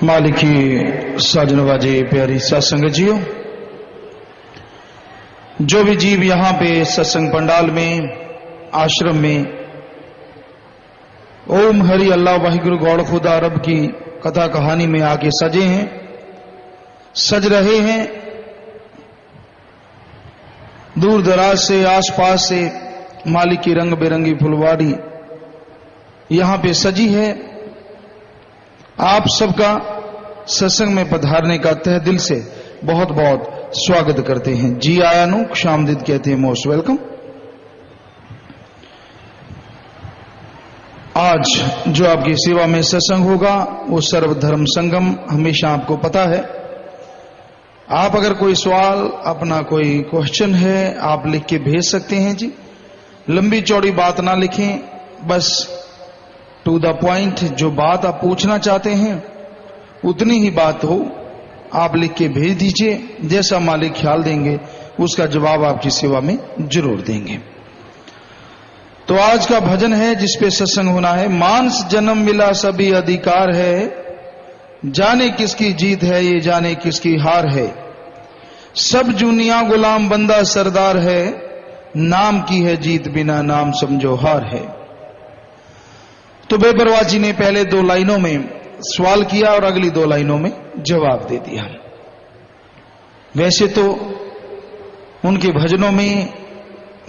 मालिकी साजनवाजे प्यारी सत्संग जियो, जो भी जीव यहाँ पे सत्संग पंडाल में, आश्रम में ओम हरि अल्लाह वाहिगुरु गौड़ खुदा रब की कथा कहानी में आके सजे हैं, सज रहे हैं, दूर दराज से आसपास से मालिक की रंग बिरंगी फुलवाड़ी यहां पे सजी है। आप सबका सत्संग में पधारने का तहे दिल से बहुत बहुत स्वागत करते हैं। जी आया नु खुशामदीद कहते हैं, मोस्ट वेलकम। आज जो आपकी सेवा में सत्संग होगा वो सर्वधर्म संगम, हमेशा आपको पता है। आप अगर कोई सवाल, अपना कोई क्वेश्चन है, आप लिख के भेज सकते हैं जी। लंबी चौड़ी बात ना लिखें, बस टू द पॉइंट, जो बात आप पूछना चाहते हैं उतनी ही बात हो, आप लिख के भेज दीजिए। जैसा मालिक ख्याल देंगे उसका जवाब आपकी सेवा में जरूर देंगे। तो आज का भजन है जिसपे सत्संग होना है। मानस जन्म मिला सभी अधिकार है, जाने किसकी जीत है ये जाने किसकी हार है। सब दुनिया गुलाम बंदा सरदार है, नाम की है जीत बिना नाम समझो हार है। तो बेपरवाह जी ने पहले 2 लाइनों में सवाल किया और अगली 2 लाइनों में जवाब दे दिया। वैसे तो उनके भजनों में,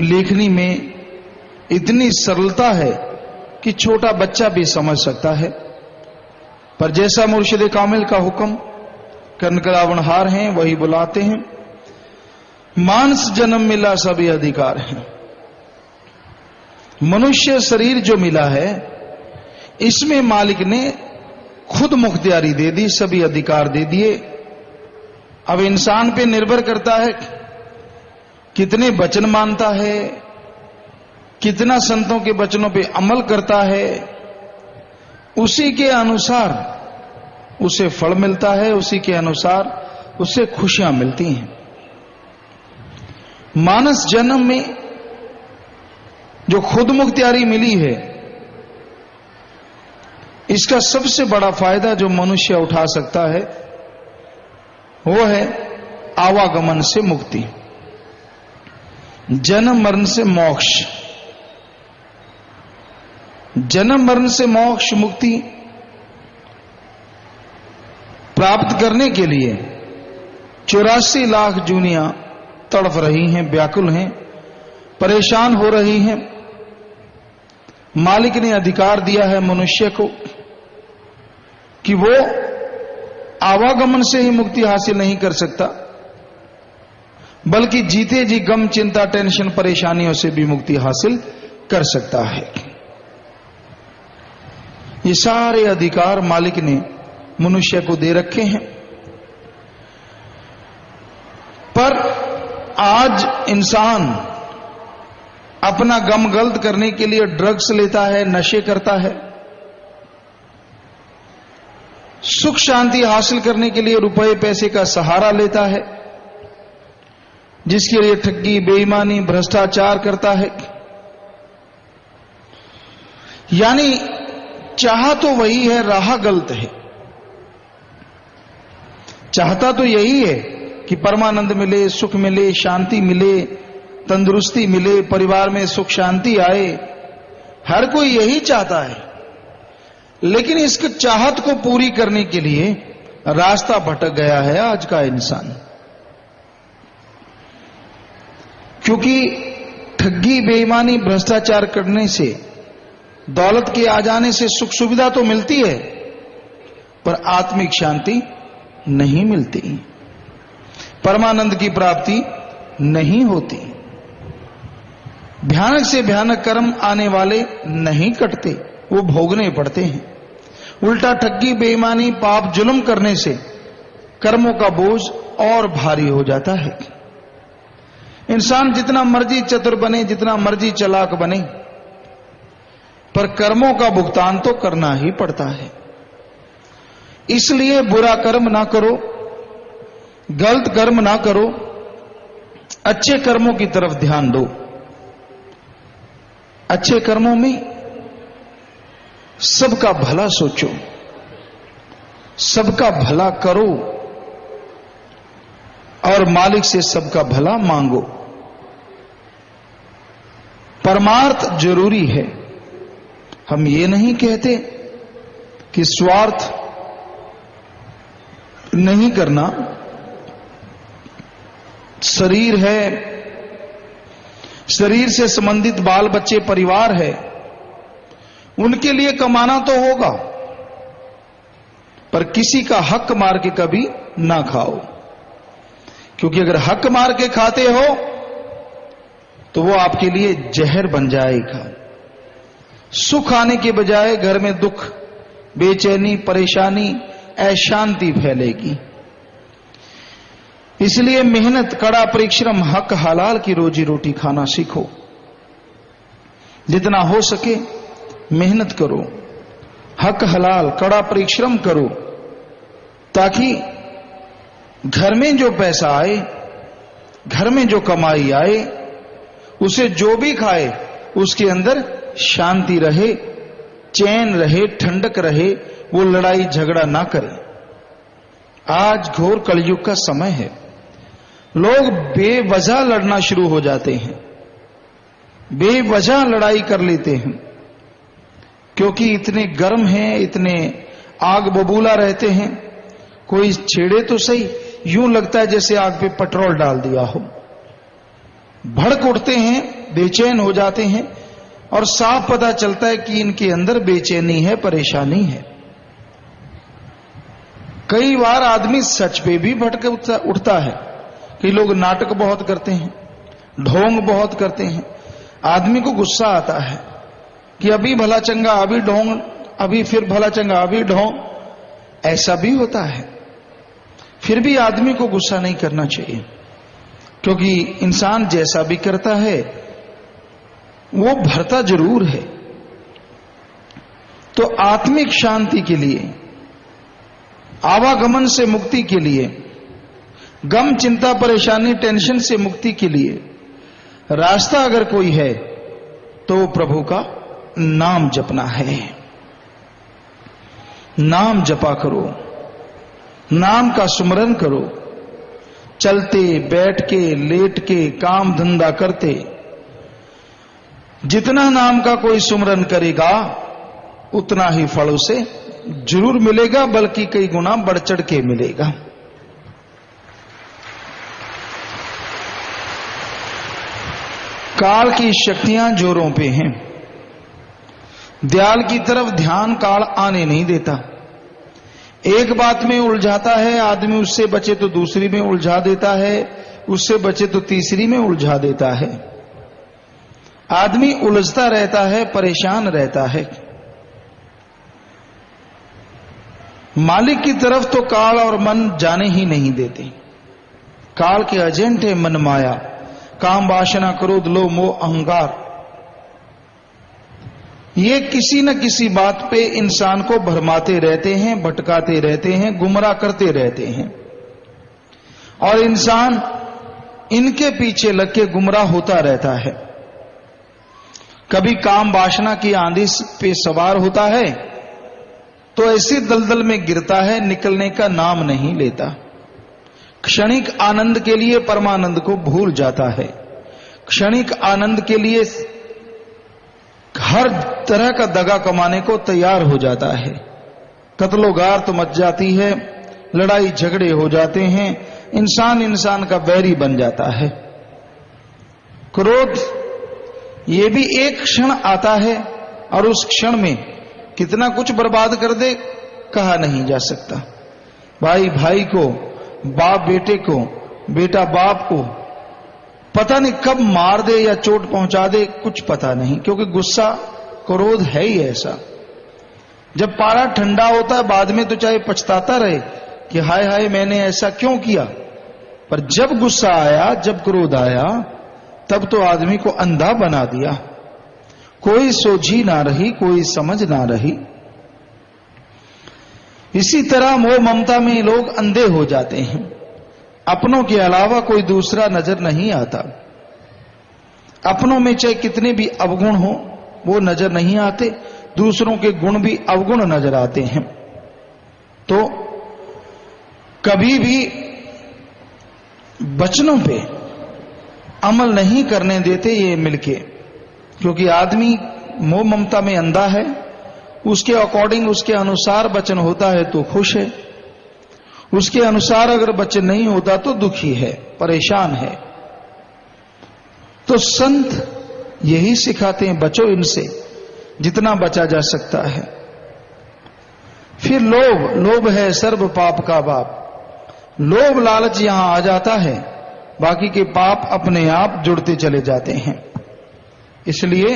लेखनी में इतनी सरलता है कि छोटा बच्चा भी समझ सकता है, पर जैसा मुर्शिद कामिल का हुक्म, कनकरावनहार हैं वही बुलाते हैं। मानस जन्म मिला सभी अधिकार है। मनुष्य शरीर जो मिला है इसमें मालिक ने खुद मुख्तियारी दे दी, सभी अधिकार दे दिए। अब इंसान पे निर्भर करता है कितने वचन मानता है, कितना संतों के वचनों पे अमल करता है, उसी के अनुसार उसे फल मिलता है, उसी के अनुसार उसे खुशियां मिलती हैं। मानस जन्म में जो खुद मुख्तियारी मिली है, इसका सबसे बड़ा फायदा जो मनुष्य उठा सकता है वो है आवागमन से मुक्ति, जन्म मरण से मोक्ष। जन्म मरण से मोक्ष मुक्ति प्राप्त करने के लिए 84 लाख जूनियां तड़फ रही हैं, व्याकुल हैं, परेशान हो रही हैं। मालिक ने अधिकार दिया है मनुष्य को कि वो आवागमन से ही मुक्ति हासिल नहीं कर सकता, बल्कि जीते जी गम, चिंता, टेंशन, परेशानियों से भी मुक्ति हासिल कर सकता है। ये सारे अधिकार मालिक ने मनुष्य को दे रखे हैं। पर आज इंसान अपना गम गल्त करने के लिए ड्रग्स लेता है, नशे करता है। सुख शांति हासिल करने के लिए रुपए पैसे का सहारा लेता है, जिसके लिए ठगी, बेईमानी, भ्रष्टाचार करता है। यानी चाह तो वही है, राह गलत है। चाहता तो यही है कि परमानंद मिले, सुख मिले, शांति मिले, तंदुरुस्ती मिले, परिवार में सुख शांति आए। हर कोई यही चाहता है, लेकिन इसकी चाहत को पूरी करने के लिए रास्ता भटक गया है आज का इंसान। क्योंकि ठगी, बेईमानी, भ्रष्टाचार करने से, दौलत के आ जाने से सुख सुविधा तो मिलती है, पर आत्मिक शांति नहीं मिलती, परमानंद की प्राप्ति नहीं होती। भयानक से भयानक कर्म आने वाले नहीं कटते, वो भोगने पड़ते हैं। उल्टा ठगी, बेईमानी, पाप, जुल्म करने से कर्मों का बोझ और भारी हो जाता है। इंसान जितना मर्जी चतुर बने, जितना मर्जी चालाक बने, पर कर्मों का भुगतान तो करना ही पड़ता है। इसलिए बुरा कर्म ना करो, गलत कर्म ना करो, अच्छे कर्मों की तरफ ध्यान दो। अच्छे कर्मों में सबका भला सोचो, सबका भला करो और मालिक से सबका भला मांगो। परमार्थ जरूरी है। हम ये नहीं कहते कि स्वार्थ नहीं करना। शरीर है, शरीर से संबंधित बाल बच्चे परिवार है, उनके लिए कमाना तो होगा, पर किसी का हक मार के कभी ना खाओ, क्योंकि अगर हक मार के खाते हो तो वो आपके लिए जहर बन जाएगा। सुख आने के बजाय घर में दुख, बेचैनी, परेशानी, अशांति फैलेगी। इसलिए मेहनत, कड़ा परिश्रम, हक हलाल की रोजी रोटी खाना सीखो। जितना हो सके मेहनत करो, हक हलाल कड़ा परिश्रम करो, ताकि घर में जो पैसा आए, घर में जो कमाई आए, उसे जो भी खाए उसके अंदर शांति रहे, चैन रहे, ठंडक रहे, वो लड़ाई झगड़ा ना करे। आज घोर कलयुग का समय है। लोग बेवजह लड़ना शुरू हो जाते हैं, बेवजह लड़ाई कर लेते हैं, क्योंकि इतने गर्म हैं, इतने आग बबूला रहते हैं। कोई छेड़े तो सही, यूं लगता है जैसे आग पे पेट्रोल डाल दिया हो। भड़क उठते हैं, बेचैन हो जाते हैं, और साफ पता चलता है कि इनके अंदर बेचैनी है, परेशानी है। कई बार आदमी सच पे भी भटक उठता है। कई लोग नाटक बहुत करते हैं, ढोंग बहुत करते हैं। आदमी को गुस्सा आता है कि अभी भला चंगा, अभी ढोंग, अभी फिर भला चंगा, अभी ढोंग। ऐसा भी होता है। फिर भी आदमी को गुस्सा नहीं करना चाहिए, क्योंकि इंसान जैसा भी करता है वो भरता जरूर है। तो आत्मिक शांति के लिए, आवागमन से मुक्ति के लिए, गम, चिंता, परेशानी, टेंशन से मुक्ति के लिए रास्ता अगर कोई है तो वो प्रभु का नाम जपना है। नाम जपा करो, नाम का सुमरन करो। चलते, बैठ के, लेट के, काम धंधा करते, जितना नाम का कोई सुमरन करेगा उतना ही फल उसे जरूर मिलेगा, बल्कि कई गुना बढ़ चढ़ के मिलेगा। काल की शक्तियां जोरों पे हैं। दयाल की तरफ ध्यान काल आने नहीं देता। एक बात में उलझाता है आदमी, उससे बचे तो दूसरी में उलझा देता है, उससे बचे तो तीसरी में उलझा देता है। आदमी उलझता रहता है, परेशान रहता है। मालिक की तरफ तो काल और मन जाने ही नहीं देते। काल के एजेंट है मन माया, काम, वासना, क्रोध, लोभ, मोह, अहंकार। ये किसी न किसी बात पे इंसान को भरमाते रहते हैं, भटकाते रहते हैं, गुमराह करते रहते हैं, और इंसान इनके पीछे लग के गुमराह होता रहता है। कभी काम वासना की आंधी पे सवार होता है तो ऐसे दलदल में गिरता है, निकलने का नाम नहीं लेता। क्षणिक आनंद के लिए परमानंद को भूल जाता है। क्षणिक आनंद के लिए हर तरह का दगा कमाने को तैयार हो जाता है। कत्लोगार तो मच जाती है, लड़ाई झगड़े हो जाते हैं, इंसान इंसान का बैरी बन जाता है। क्रोध ये भी एक क्षण आता है और उस क्षण में कितना कुछ बर्बाद कर दे कहा नहीं जा सकता। भाई भाई को, बाप बेटे को, बेटा बाप को पता नहीं कब मार दे या चोट पहुंचा दे, कुछ पता नहीं, क्योंकि गुस्सा, क्रोध है ही ऐसा। जब पारा ठंडा होता है बाद में तो चाहे पछताता रहे कि हाय हाय मैंने ऐसा क्यों किया, पर जब गुस्सा आया, जब क्रोध आया, तब तो आदमी को अंधा बना दिया। कोई सोझी ना रही, कोई समझ ना रही। इसी तरह मोह ममता में लोग अंधे हो जाते हैं। अपनों के अलावा कोई दूसरा नजर नहीं आता। अपनों में चाहे कितने भी अवगुण हो वो नजर नहीं आते, दूसरों के गुण भी अवगुण नजर आते हैं। तो कभी भी वचनों पे अमल नहीं करने देते ये मिलके, क्योंकि आदमी मोह ममता में अंधा है, उसके अकॉर्डिंग उसके अनुसार वचन होता है तो खुश है, उसके अनुसार अगर वचन नहीं होता तो दुखी है, परेशान है। तो संत यही सिखाते हैं, बचो इनसे जितना बचा जा सकता है। फिर लोभ है सर्व पाप का बाप। लोभ लालच यहां आ जाता है, बाकी के पाप अपने आप जुड़ते चले जाते हैं। इसलिए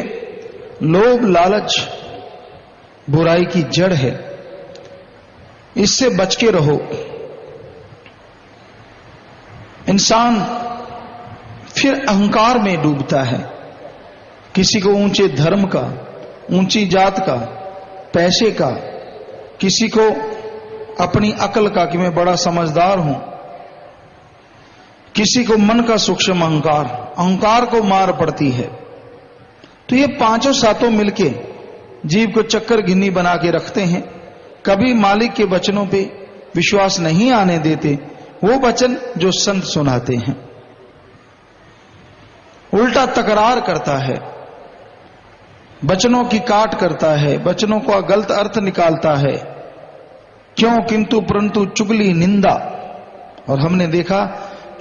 लोभ लालच बुराई की जड़ है, इससे बच के रहो। इंसान फिर अहंकार में डूबता है, किसी को ऊंचे धर्म का, ऊंची जात का, पैसे का, किसी को अपनी अकल का कि मैं बड़ा समझदार हूं, किसी को मन का सूक्ष्म अहंकार, अहंकार को मार पड़ती है। तो ये पांचों सातों मिलके जीव को चक्कर घिन्नी बना के रखते हैं, कभी मालिक के वचनों पे विश्वास नहीं आने देते, वो वचन जो संत सुनाते हैं। उल्टा तकरार करता है, वचनों की काट करता है, वचनों का गलत अर्थ निकालता है, क्यों किंतु परंतु चुगली निंदा। और हमने देखा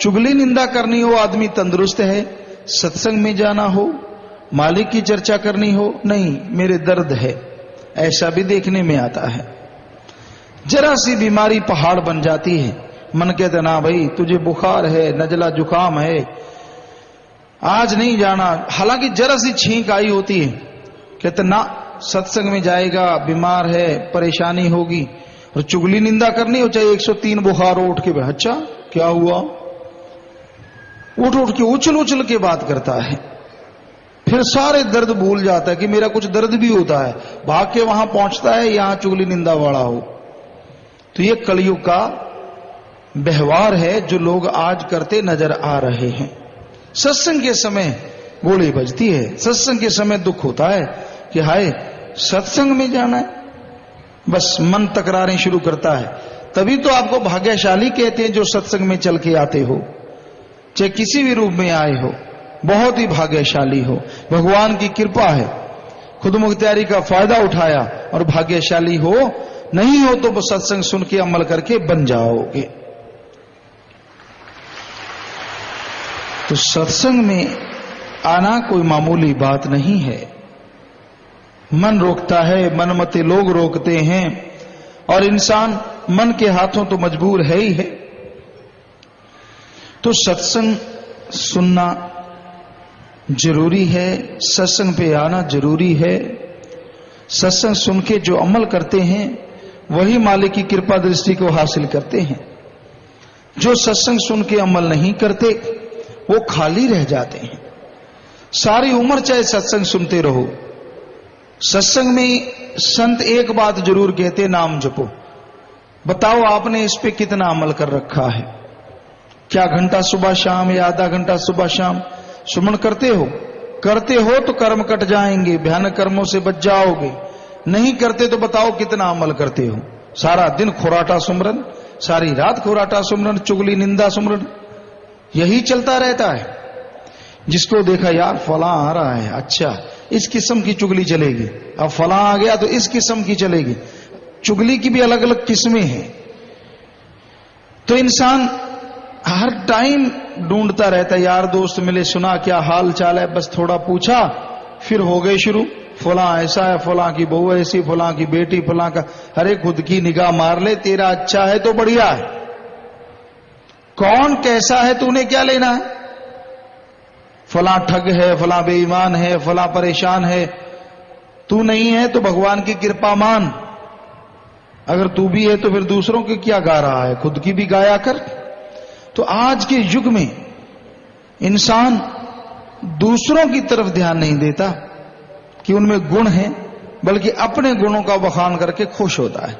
चुगली निंदा करनी हो आदमी तंदुरुस्त है, सत्संग में जाना हो, मालिक की चर्चा करनी हो, नहीं मेरे दर्द है, ऐसा भी देखने में आता है। जरा सी बीमारी पहाड़ बन जाती है, मन कहता ना भाई तुझे बुखार है, नजला जुकाम है, आज नहीं जाना। हालांकि जरा सी छींक आई होती है, कहते ना सत्संग में जाएगा, बीमार है, परेशानी होगी। और चुगली निंदा करनी हो, चाहे 103 बुखार उठ के, अच्छा क्या हुआ, उठ उठ के उछल उछल के बात करता है, फिर सारे दर्द भूल जाता है कि मेरा कुछ दर्द भी होता है, भाग के वहां पहुंचता है यहां चुगली निंदा वाला हो। तो ये कलयुग का व्यवहार है जो लोग आज करते नजर आ रहे हैं। सत्संग के समय गोली बजती है, सत्संग के समय दुख होता है कि हाय सत्संग में जाना है, बस मन तकरारें शुरू करता है। तभी तो आपको भाग्यशाली कहते हैं जो सत्संग में चल के आते हो, चाहे किसी भी रूप में आए हो, बहुत ही भाग्यशाली हो, भगवान की कृपा है, खुद मुख्तियारी का फायदा उठाया और भाग्यशाली हो। नहीं हो तो वो सत्संग सुन के अमल करके बन जाओगे। तो सत्संग में आना कोई मामूली बात नहीं है। मन रोकता है, मनमते लोग रोकते हैं, और इंसान मन के हाथों तो मजबूर है ही है। तो सत्संग सुनना जरूरी है, सत्संग पे आना जरूरी है। सत्संग सुन के जो अमल करते हैं वही मालिक की कृपा दृष्टि को हासिल करते हैं। जो सत्संग सुन के अमल नहीं करते वो खाली रह जाते हैं। सारी उम्र चाहे सत्संग सुनते रहो, सत्संग में संत एक बात जरूर कहते, नाम जपो। बताओ आपने इस पे कितना अमल कर रखा है? क्या घंटा सुबह शाम या आधा घंटा सुबह शाम सुमन करते हो? करते हो तो कर्म कट जाएंगे, भयानक कर्मों से बच जाओगे। नहीं करते तो बताओ कितना अमल करते हो? सारा दिन खुराटा सुमरन, सारी रात खुराटा सुमरन, चुगली निंदा सुमरन, यही चलता रहता है। जिसको देखा यार फला आ रहा है, अच्छा इस किस्म की चुगली चलेगी, अब फला आ गया तो इस किस्म की चलेगी। चुगली की भी अलग अलग किस्में हैं। तो इंसान हर टाइम ढूंढता रहता है, यार दोस्त मिले, सुना क्या हाल चाल है, बस थोड़ा पूछा, फिर हो गए शुरू, फला ऐसा है, फला की बहू ऐसी, फला की बेटी, फला का। अरे खुद की निगाह मार ले, तेरा अच्छा है तो बढ़िया है, कौन कैसा है तूने क्या लेना है? फला ठग है, फला बेईमान है, फला परेशान है, तू नहीं है तो भगवान की कृपा मान। अगर तू भी है तो फिर दूसरों की क्या गा रहा है, खुद की भी गाया कर। तो आज के युग में इंसान दूसरों की तरफ ध्यान नहीं देता कि उनमें गुण हैं, बल्कि अपने गुणों का बखान करके खुश होता है।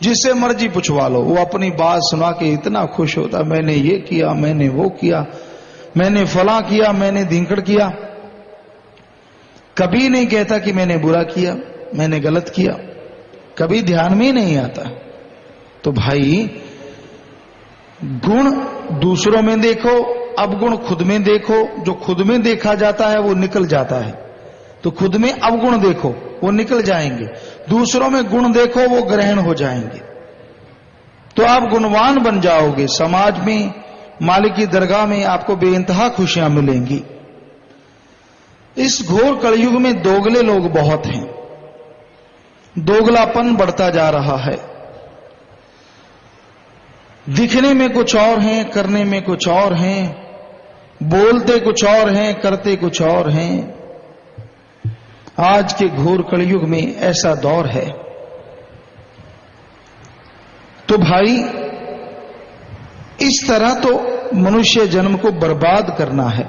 जिससे मर्जी पूछवा लो, वो अपनी बात सुना के इतना खुश होता, मैंने ये किया, मैंने वो किया, मैंने फला किया, मैंने धिंकड़ किया। कभी नहीं कहता कि मैंने बुरा किया, मैंने गलत किया, कभी ध्यान में ही नहीं आता। तो भाई गुण दूसरों में देखो, अवगुण खुद में देखो। जो खुद में देखा जाता है वो निकल जाता है, तो खुद में अवगुण देखो, वो निकल जाएंगे। दूसरों में गुण देखो, वो ग्रहण हो जाएंगे, तो आप गुणवान बन जाओगे। समाज में, मालिक की दरगाह में आपको बेइंतहा खुशियां मिलेंगी। इस घोर कलयुग में दोगले लोग बहुत हैं, दोगलापन बढ़ता जा रहा है। दिखने में कुछ और हैं, करने में कुछ और हैं, बोलते कुछ और हैं, करते कुछ और हैं। आज के घोर कलयुग में ऐसा दौर है। तो भाई इस तरह तो मनुष्य जन्म को बर्बाद करना है।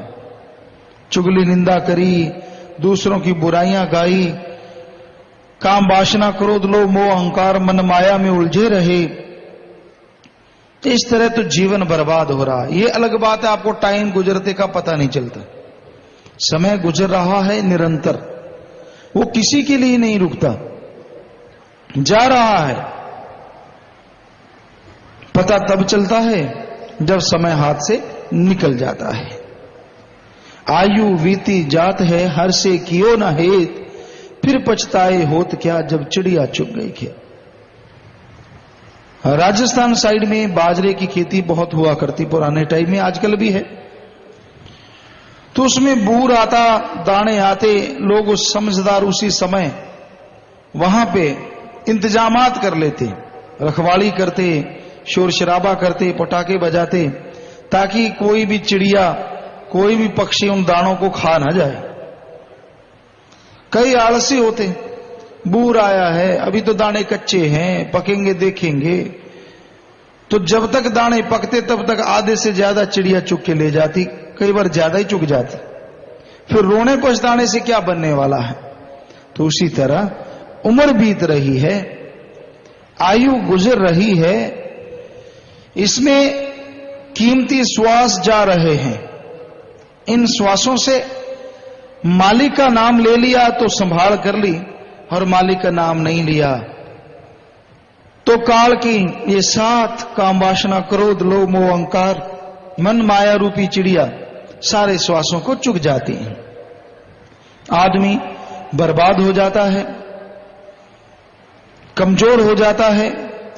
चुगली निंदा करी, दूसरों की बुराइयां गाई, काम वासना क्रोध लोभ मोह अहंकार मन माया में उलझे रहे, इस तरह तो जीवन बर्बाद हो रहा है। ये अलग बात है, आपको टाइम गुजरते का पता नहीं चलता। समय गुजर रहा है निरंतर, वो किसी के लिए नहीं रुकता, जा रहा है। पता तब चलता है जब समय हाथ से निकल जाता है। आयु बीती जात है, हर से कियो न हेत, फिर पछताए होत क्या, जब चिड़िया चुग गई खेत। राजस्थान साइड में बाजरे की खेती बहुत हुआ करती पुराने टाइम में, आजकल भी है। तो उसमें बूर आता, दाने आते, लोग उस समझदार उसी समय वहां पे इंतजामात कर लेते, रखवाली करते, शोर शराबा करते, पटाखे बजाते, ताकि कोई भी चिड़िया, कोई भी पक्षी उन दानों को खा ना जाए। कई आलसी होते, बूर आया है, अभी तो दाने कच्चे हैं, पकेंगे देखेंगे। तो जब तक दाने पकते तब तक आधे से ज्यादा चिड़िया चुग के ले जाती, कई बार ज्यादा ही चुग जाती। फिर रोने को इस दाने से क्या बनने वाला है। तो उसी तरह उम्र बीत रही है, आयु गुजर रही है, इसमें कीमती श्वास जा रहे हैं। इन श्वासों से मालिक का नाम ले लिया तो संभाल कर ली, और मालिक का नाम नहीं लिया तो काल की ये 7 काम वासना क्रोध लोभ मोह अहंकार मन माया रूपी चिड़िया सारे श्वासों को चुग जाती हैं। आदमी बर्बाद हो जाता है, कमजोर हो जाता है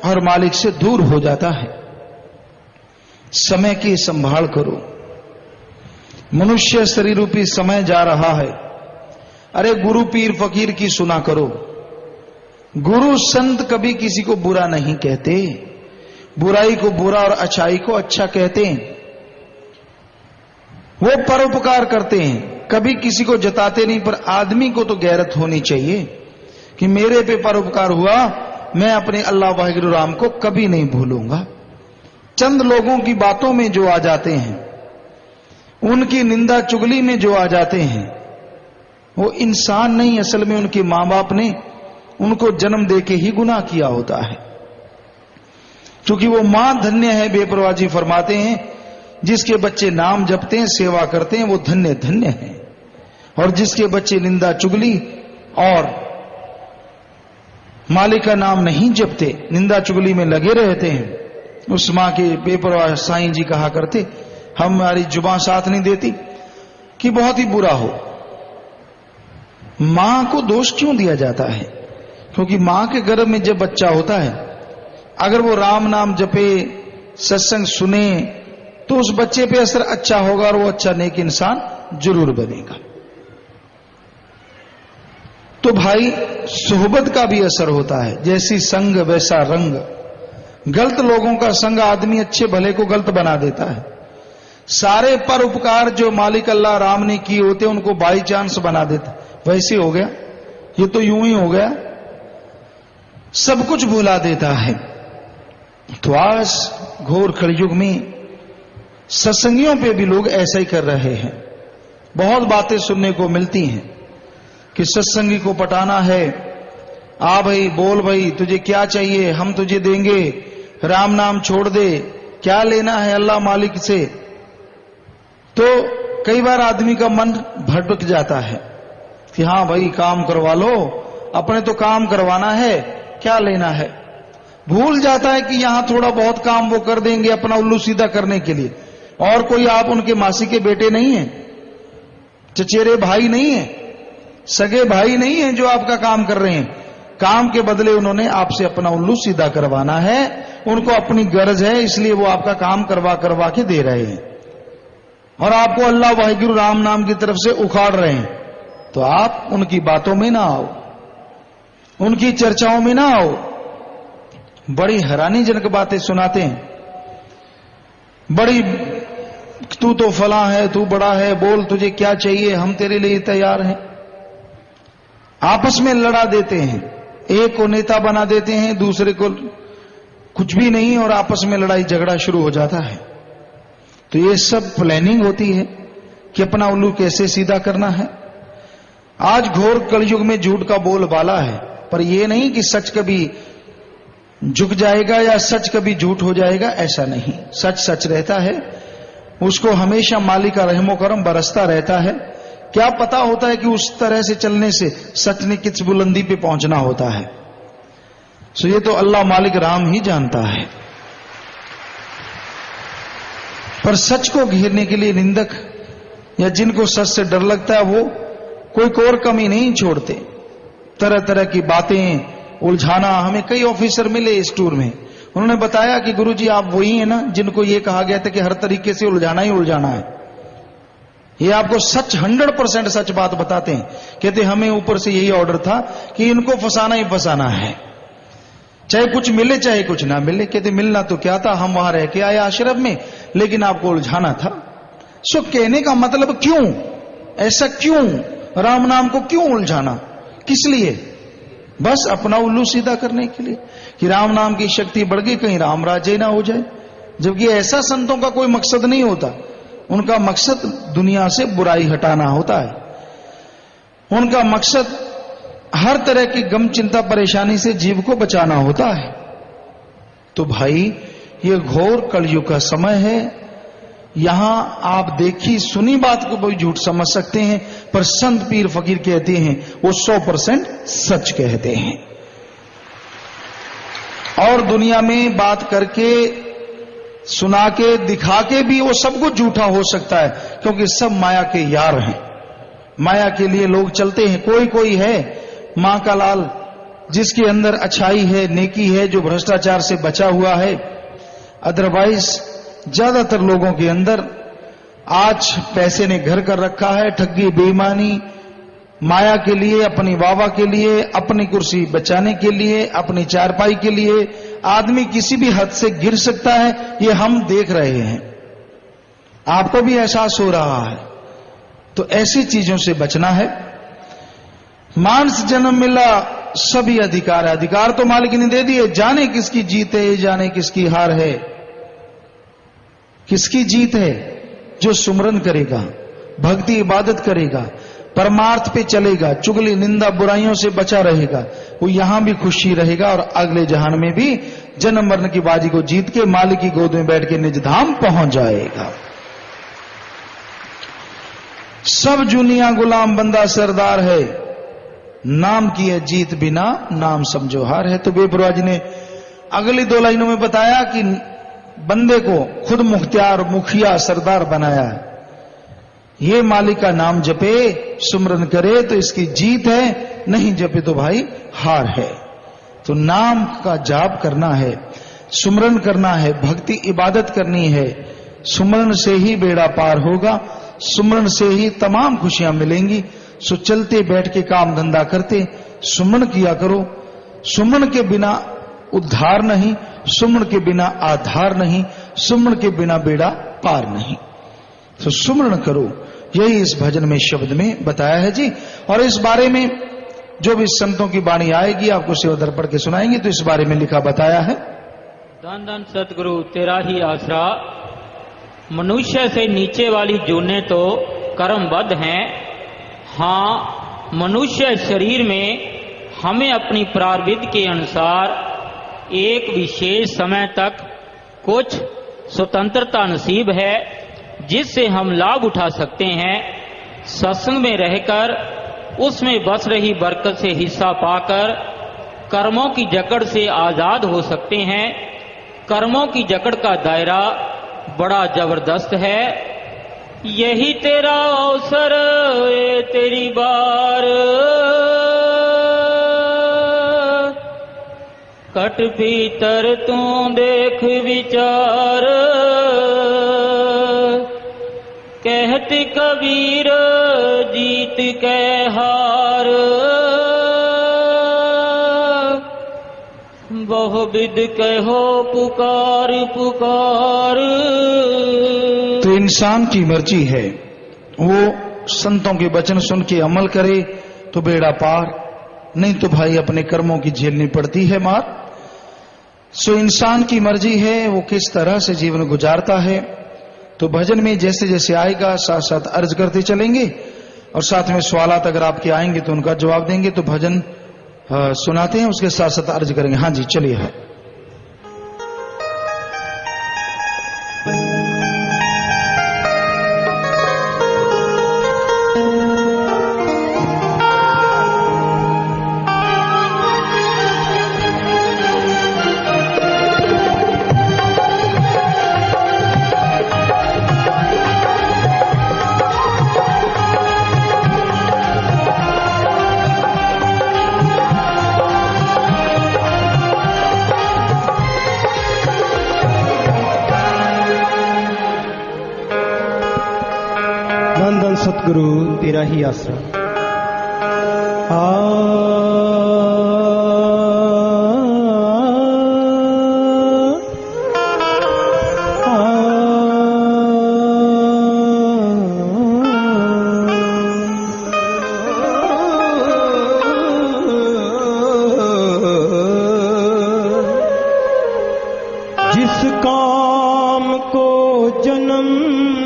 और मालिक से दूर हो जाता है। समय की संभाल करो। मनुष्य शरीर रूपी समय जा रहा है। अरे गुरु पीर फकीर की सुना करो। गुरु संत कभी किसी को बुरा नहीं कहते, बुराई को बुरा और अच्छाई को अच्छा कहते हैं। वो परोपकार करते हैं, कभी किसी को जताते नहीं। पर आदमी को तो गैरत होनी चाहिए कि मेरे पे परोपकार हुआ, मैं अपने अल्लाह वाहिगुरु राम को कभी नहीं भूलूंगा। चंद लोगों की बातों में जो आ जाते हैं, उनकी निंदा चुगली में जो आ जाते हैं, वो इंसान नहीं, असल में उनके मां बाप ने उनको जन्म देके ही गुनाह किया होता है। क्योंकि वो मां धन्य है, बेपरवाह जी फरमाते हैं, जिसके बच्चे नाम जपते हैं, सेवा करते हैं, वो धन्य धन्य है। और जिसके बच्चे निंदा चुगली और मालिक का नाम नहीं जपते, निंदा चुगली में लगे रहते हैं, उस मां के बेपरवाह साईं जी कहा करते, हमारी जुबान साथ नहीं देती कि बहुत ही बुरा हो। मां को दोष क्यों दिया जाता है? क्योंकि मां के गर्भ में जब बच्चा होता है, अगर वो राम नाम जपे, सत्संग सुने, तो उस बच्चे पे असर अच्छा होगा और वो अच्छा नेक इंसान जरूर बनेगा। तो भाई सोहबत का भी असर होता है, जैसी संग वैसा रंग। गलत लोगों का संग आदमी अच्छे भले को गलत बना देता है। सारे परोपकार जो मालिक अल्लाह राम ने किए होते उनको बाई चांस बना देता, वैसे हो गया, ये तो यूं ही हो गया, सब कुछ भुला देता है। तो आज घोर कलयुग में सत्संगियों पे भी लोग ऐसा ही कर रहे हैं। बहुत बातें सुनने को मिलती हैं कि सत्संगी को पटाना है, आ भाई बोल भाई तुझे क्या चाहिए, हम तुझे देंगे, राम नाम छोड़ दे, क्या लेना है अल्लाह मालिक से। तो कई बार आदमी का मन भटक जाता है कि हाँ भाई काम करवा लो, अपने तो काम करवाना है, क्या लेना है। भूल जाता है कि यहां थोड़ा बहुत काम वो कर देंगे अपना उल्लू सीधा करने के लिए। और कोई आप उनके मासी के बेटे नहीं है, चचेरे भाई नहीं है, सगे भाई नहीं है जो आपका काम कर रहे हैं। काम के बदले उन्होंने आपसे अपना उल्लू सीधा करवाना है, उनको अपनी गरज है, इसलिए वो आपका काम करवा करवा के दे रहे हैं और आपको अल्लाह वाहिगुरु राम नाम की तरफ से उखाड़ रहे हैं। तो आप उनकी बातों में ना आओ, उनकी चर्चाओं में ना आओ। बड़ी हैरानीजनक बातें सुनाते हैं, बड़ी तू तो फला है, तू बड़ा है, बोल तुझे क्या चाहिए, हम तेरे लिए तैयार हैं। आपस में लड़ा देते हैं, एक को नेता बना देते हैं, दूसरे को कुछ भी नहीं, और आपस में लड़ाई झगड़ा शुरू हो जाता है। तो ये सब प्लानिंग होती है कि अपना उल्लू कैसे सीधा करना है। आज घोर कलयुग में झूठ का बोलबाला है, पर यह नहीं कि सच कभी झुक जाएगा या सच कभी झूठ हो जाएगा, ऐसा नहीं। सच सच रहता है, उसको हमेशा मालिक का रहमो करम बरसता रहता है। क्या पता होता है कि उस तरह से चलने से सच ने किस बुलंदी पे पहुंचना होता है। सो ये तो अल्लाह मालिक राम ही जानता है। पर सच को घेरने के लिए निंदक या जिनको सच से डर लगता है वो कोई और कमी नहीं छोड़ते, तरह तरह की बातें उलझाना। हमें कई ऑफिसर मिले इस टूर में, उन्होंने बताया कि गुरुजी आप वही हैं ना जिनको ये कहा गया था कि हर तरीके से उलझाना ही उलझाना है। ये आपको सच 100% सच बात बताते हैं। कहते हमें ऊपर से यही ऑर्डर था कि इनको फंसाना ही फंसाना है, चाहे कुछ मिले चाहे कुछ ना मिले। कहते मिलना तो क्या था, हम वहां रह के आए आश्रम में, लेकिन आपको उलझाना था। सो कहने का मतलब क्यों, ऐसा क्यों, राम नाम को क्यों उलझाना, किस लिए? बस अपना उल्लू सीधा करने के लिए कि राम नाम की शक्ति बढ़ गई, कहीं राम राज्य ना हो जाए। जबकि ऐसा संतों का कोई मकसद नहीं होता, उनका मकसद दुनिया से बुराई हटाना होता है। उनका मकसद हर तरह की गम चिंता परेशानी से जीव को बचाना होता है। तो भाई ये घोर कलयुग का समय है, यहां आप देखी सुनी बात को भी झूठ समझ सकते हैं, पर संत पीर फकीर कहते हैं वो 100% सच कहते हैं। और दुनिया में बात करके सुना के दिखा के भी वो सब कुछ झूठा हो सकता है, क्योंकि सब माया के यार हैं। माया के लिए लोग चलते हैं। कोई कोई है मां का लाल जिसके अंदर अच्छाई है, नेकी है, जो भ्रष्टाचार से बचा हुआ है। अदरवाइज ज्यादातर लोगों के अंदर आज पैसे ने घर कर रखा है, ठगी बेईमानी, माया के लिए, अपनी वावा के लिए, अपनी कुर्सी बचाने के लिए, अपनी चारपाई के लिए आदमी किसी भी हद से गिर सकता है। ये हम देख रहे हैं, आपको भी एहसास हो रहा है। तो ऐसी चीजों से बचना है। मानस जन्म मिला सभी अधिकार है, अधिकार तो मालिक ने दे दिए, जाने किसकी जीत है, जाने किसकी हार है। किसकी जीत है? जो सुमरन करेगा, भक्ति इबादत करेगा, परमार्थ पे चलेगा, चुगली निंदा बुराइयों से बचा रहेगा, वो यहां भी खुशी रहेगा और अगले जहान में भी जन्म मरण की बाजी को जीत के मालिक की गोद में बैठ के निज धाम पहुंच जाएगा। सब जुनिया गुलाम बंदा सरदार है, नाम की है जीत बिना नाम समझो हार है। तो बेपरवाह जी ने अगली 2 लाइनों में बताया कि बंदे को खुद मुख्तियार मुखिया सरदार बनाया है। ये मालिक का नाम जपे, सुमरन करे तो इसकी जीत है, नहीं जपे तो भाई हार है। तो नाम का जाप करना है, सुमरन करना है, भक्ति इबादत करनी है। सुमरन से ही बेड़ा पार होगा, सुमरन से ही तमाम खुशियां मिलेंगी। सो चलते बैठ के काम धंधा करते सुमन किया करो। सुमन के बिना उद्धार नहीं, सुमन के बिना आधार नहीं, सुमन के बिना बेड़ा पार नहीं। तो सुमरण करो, यही इस भजन में शब्द में बताया है जी। और इस बारे में जो भी संतों की वाणी आएगी आपको सेवाधर पढ़ के सुनाएंगे। तो इस बारे में लिखा बताया है, धन धन सतगुरु तेरा ही आसरा, मनुष्य से नीचे वाली जूने तो कर्मबद्ध हैं। हाँ, मनुष्य शरीर में हमें अपनी प्रारब्ध के अनुसार एक विशेष समय तक कुछ स्वतंत्रता नसीब है, जिससे हम लाभ उठा सकते हैं। सत्संग में रहकर उसमें बस रही बरकत से हिस्सा पाकर कर्मों की जकड़ से आजाद हो सकते हैं। कर्मों की जकड़ का दायरा बड़ा जबरदस्त है। यही तेरा अवसर ये तेरी बार, कट भीतर तू देख विचार। कहते कबीर जीत के हार, बहुविध कहो पुकार पुकार। तो इंसान की मर्जी है, वो संतों के वचन सुन के अमल करे तो बेड़ा पार, नहीं तो भाई अपने कर्मों की झेलनी पड़ती है मार। सो इंसान की मर्जी है वो किस तरह से जीवन गुजारता है। तो भजन में जैसे जैसे आएगा साथ साथ अर्ज करते चलेंगे और साथ में सवालात अगर आपके आएंगे तो उनका जवाब देंगे। तो भजन सुनाते हैं, उसके साथ साथ अर्ज करेंगे। हाँ जी चलिए। है सतगुरु तेरा ही आसरा। जिस काम को जन्म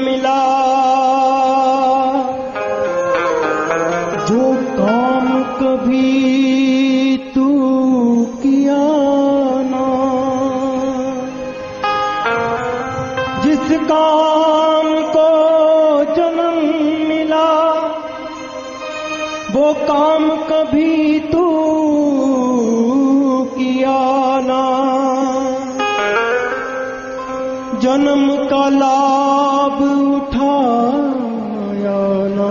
मिला, जो काम कभी तू किया ना, जिस काम को जन्म मिला, वो काम कभी तू किया ना। जन्म का लाभ उठाया ना,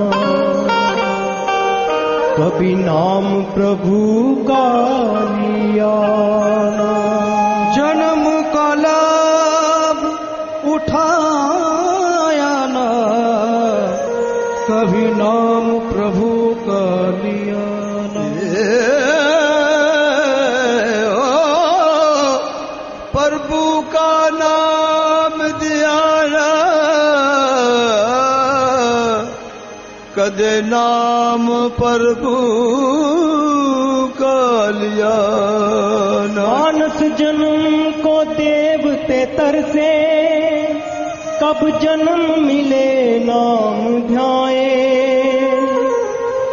कभी नाम प्रभु का लिया ना। जन्म का लाभ उठाया ना, कभी नाम प्रभु का लिया ना। प्रभु का नाम दिया ना, कदे नाम प्रभु का लिया ना। मानस जन्म को देवते तरसे, कब जन्म मिले नाम ध्याए।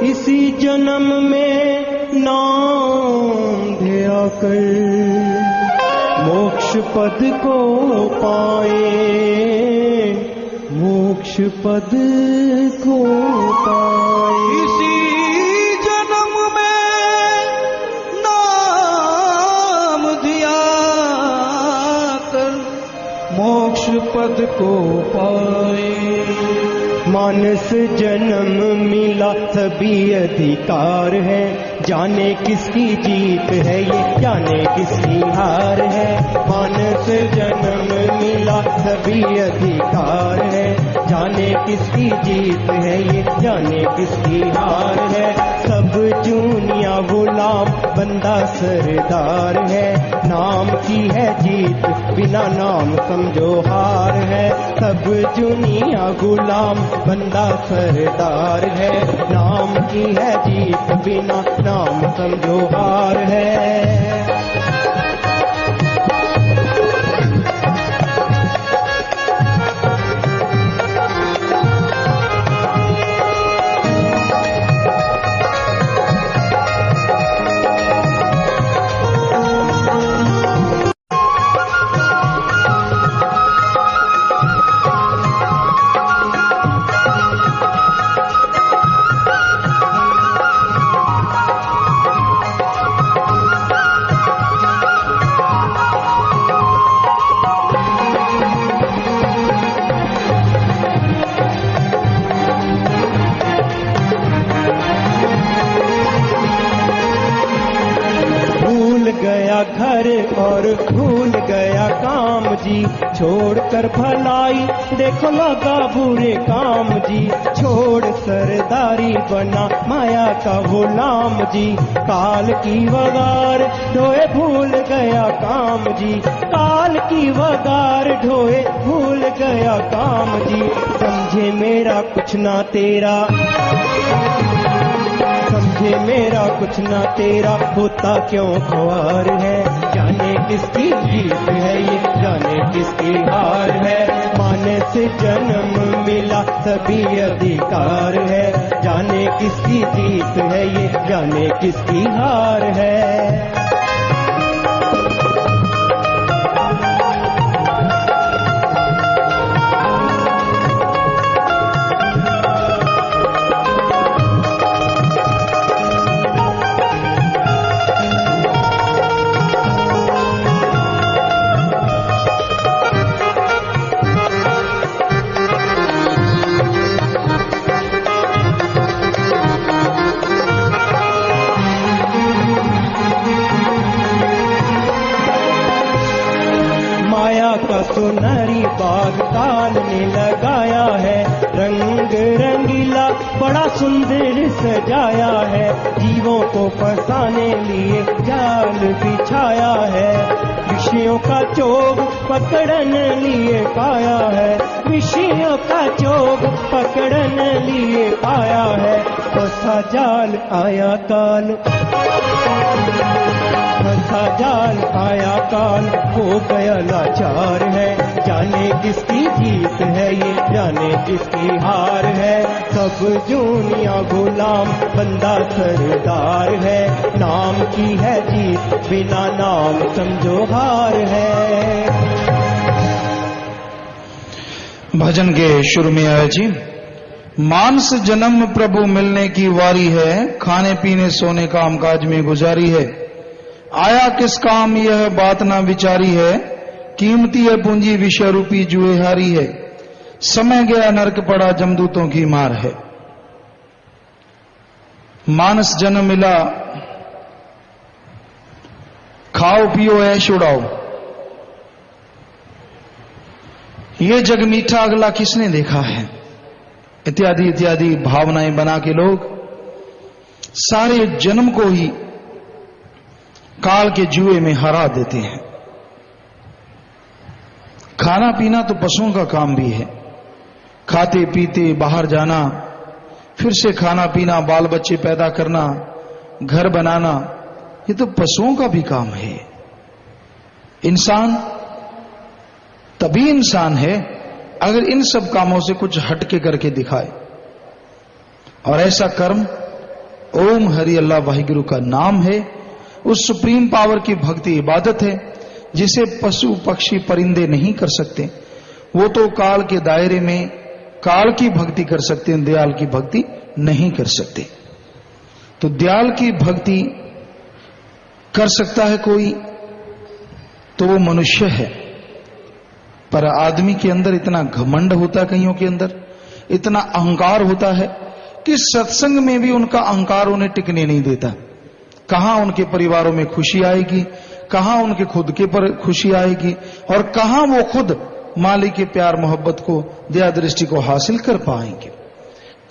इसी जन्म में नाम ध्या कर मोक्ष पद को पाए, मोक्ष पद को पाए। इसी जन्म में नाम दिया कर मोक्ष पद को पाए। मानस जन्म मिला सभी अधिकार है, जाने किसकी जीत है ये जाने किसकी हार है। मानस जन्म मिला सभी अधिकार है, जाने किसकी जीत है ये जाने किसकी हार है। सब जूनिया गुलाम बंदा सरदार है, नाम की है जीत बिना नाम समझो हार है। सब जूनिया गुलाम बंदा सरदार है, नाम की है जीत बिना नाम समझो हार है। और भूल गया काम जी, छोड़कर भलाई देखो लगा बुरे काम जी, छोड़ सरदारी बना माया का गुलाम जी, काल की वगार ढोए भूल गया काम जी, काल की वगार ढोए भूल गया काम जी, समझे मेरा कुछ ना तेरा, समझे मेरा कुछ ना तेरा, होता क्यों ख्वार है, जाने किसकी जीत है ये, जाने किसकी हार है, माने से जन्म मिला सभी अधिकार है, जाने किसकी जीत है ये, जाने किसकी हार है। सुनहरी बाग काल ने लगाया है, रंग रंगीला बड़ा सुंदर सजाया है, जीवों को फंसाने लिए जाल बिछाया है, विषयों का चोग पकड़ने लिए पाया है, विषयों का चोग पकड़ने लिए पाया है, फंसा जाल आया काल, फंसा जाल आया काल, हो गया लाचार है, जाने किसकी जीत है ये, जाने किसकी हार है, सब दुनिया गुलाम बंदा सरदार है, नाम की है जीत बिना नाम समझो हार है। भजन के शुरू में आया जी, मानस जन्म प्रभु मिलने की वारी है, खाने पीने सोने कामकाज में गुजारी है, आया किस काम यह बात ना विचारी है, कीमती है पूंजी विषय रूपी जुए हारी है, समय गया नरक पड़ा जमदूतों की मार है। मानस जन्म मिला, खाओ पियो ऐश उड़ाओ, ये जग मीठा अगला किसने देखा है, इत्यादि इत्यादि भावनाएं बना के लोग सारे जन्म को ही काल के जुए में हरा देते हैं। खाना पीना तो पशुओं का काम भी है, खाते पीते बाहर जाना, फिर से खाना पीना, बाल बच्चे पैदा करना, घर बनाना, ये तो पशुओं का भी काम है। इंसान तभी इंसान है अगर इन सब कामों से कुछ हटके करके दिखाए, और ऐसा कर्म ओम हरि अल्लाह वाहिगुरु का नाम है, उस सुप्रीम पावर की भक्ति इबादत है जिसे पशु पक्षी परिंदे नहीं कर सकते। वो तो काल के दायरे में काल की भक्ति कर सकते हैं, दयाल की भक्ति नहीं कर सकते। तो दयाल की भक्ति कर सकता है कोई तो वो मनुष्य है, पर आदमी के अंदर इतना घमंड होता है, कईयों के अंदर इतना अहंकार होता है कि सत्संग में भी उनका अहंकार उन्हें टिकने नहीं देता। कहां उनके परिवारों में खुशी आएगी, कहां उनके खुद के पर खुशी आएगी, और कहां वो खुद मालिक के प्यार मोहब्बत को, दया दृष्टि को हासिल कर पाएंगे।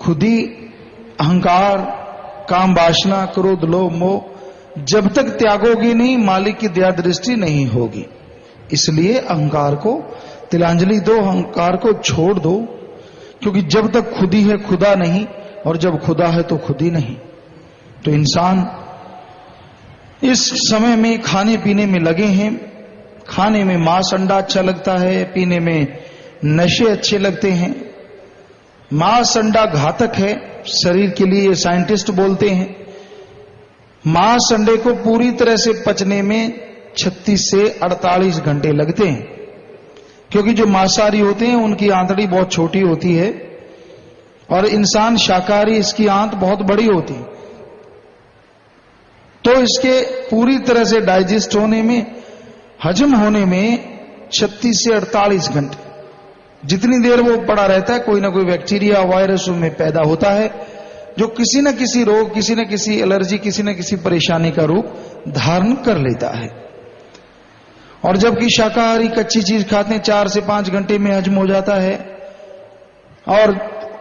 खुद ही अहंकार, काम वासना, क्रोध, लोभ, मोह जब तक त्यागोगी नहीं, मालिक की दया दृष्टि नहीं होगी। इसलिए अहंकार को तिलांजलि दो, अहंकार को छोड़ दो, क्योंकि जब तक खुद ही है खुदा नहीं, और जब खुदा है तो खुद ही नहीं। तो इंसान इस समय में खाने पीने में लगे हैं। खाने में मांस अंडा अच्छा लगता है, पीने में नशे अच्छे लगते हैं। मांस अंडा घातक है शरीर के लिए, साइंटिस्ट बोलते हैं। मांस अंडे को पूरी तरह से पचने में 36 से 48 घंटे लगते हैं, क्योंकि जो मांसाहारी होते हैं उनकी आंतड़ी बहुत छोटी होती है, और इंसान शाकाहारी इसकी आंत बहुत बड़ी होती है। तो इसके पूरी तरह से डाइजेस्ट होने में, हजम होने में 36 से 48 घंटे, जितनी देर वो पड़ा रहता है कोई ना कोई बैक्टीरिया, वायरस उसमें पैदा होता है, जो किसी न किसी रोग, किसी न किसी एलर्जी, किसी न किसी परेशानी का रूप धारण कर लेता है। और जबकि शाकाहारी कच्ची चीज खाते हैं 4 से 5 घंटे में हजम हो जाता है, और